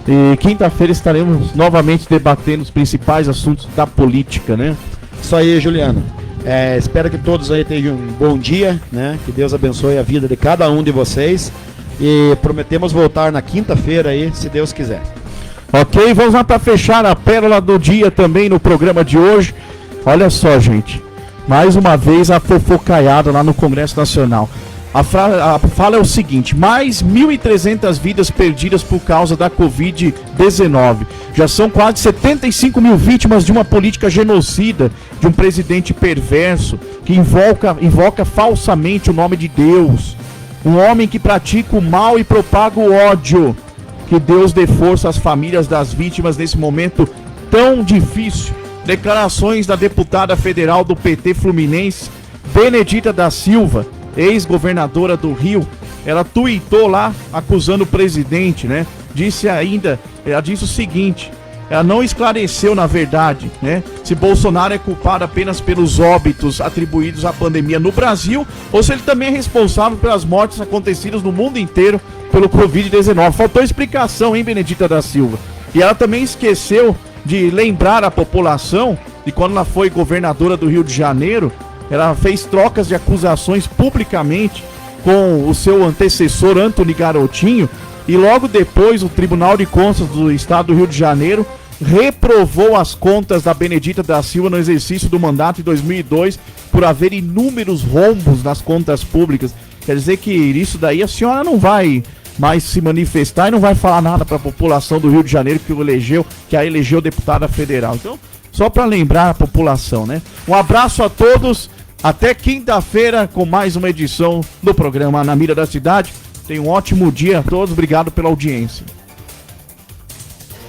E quinta-feira estaremos novamente debatendo os principais assuntos da política, né? Isso aí, Juliano. Espero que todos aí tenham um bom dia, né? Que Deus abençoe a vida de cada um de vocês. E prometemos voltar na quinta-feira aí, se Deus quiser. Ok, vamos lá para fechar a pérola do dia também no programa de hoje. Olha só, gente. Mais uma vez a fofocaiada lá no Congresso Nacional. A fala é o seguinte: mais 1.300 vidas perdidas por causa da Covid-19. Já são quase 75 mil vítimas de uma política genocida, de um presidente perverso, que invoca falsamente o nome de Deus. Um homem que pratica o mal e propaga o ódio. Que Deus dê força às famílias das vítimas nesse momento tão difícil. Declarações da deputada federal do PT Fluminense, Benedita da Silva, ex-governadora do Rio. Ela tuitou lá acusando o presidente, né? Ela disse o seguinte: ela não esclareceu, na verdade, né, se Bolsonaro é culpado apenas pelos óbitos atribuídos à pandemia no Brasil ou se ele também é responsável pelas mortes acontecidas no mundo inteiro pelo Covid-19. Faltou explicação, hein, Benedita da Silva? E ela também esqueceu de lembrar a população de quando ela foi governadora do Rio de Janeiro, ela fez trocas de acusações publicamente com o seu antecessor Antony Garotinho, e logo depois o Tribunal de Contas do Estado do Rio de Janeiro reprovou as contas da Benedita da Silva no exercício do mandato em 2002 por haver inúmeros rombos nas contas públicas. Quer dizer que isso daí a senhora não vai mais se manifestar e não vai falar nada para a população do Rio de Janeiro que a elegeu deputada federal. Então, só para lembrar a população, né? Um abraço a todos, até quinta-feira com mais uma edição do programa Na Mira da Cidade. Tenham um ótimo dia a todos, obrigado pela audiência.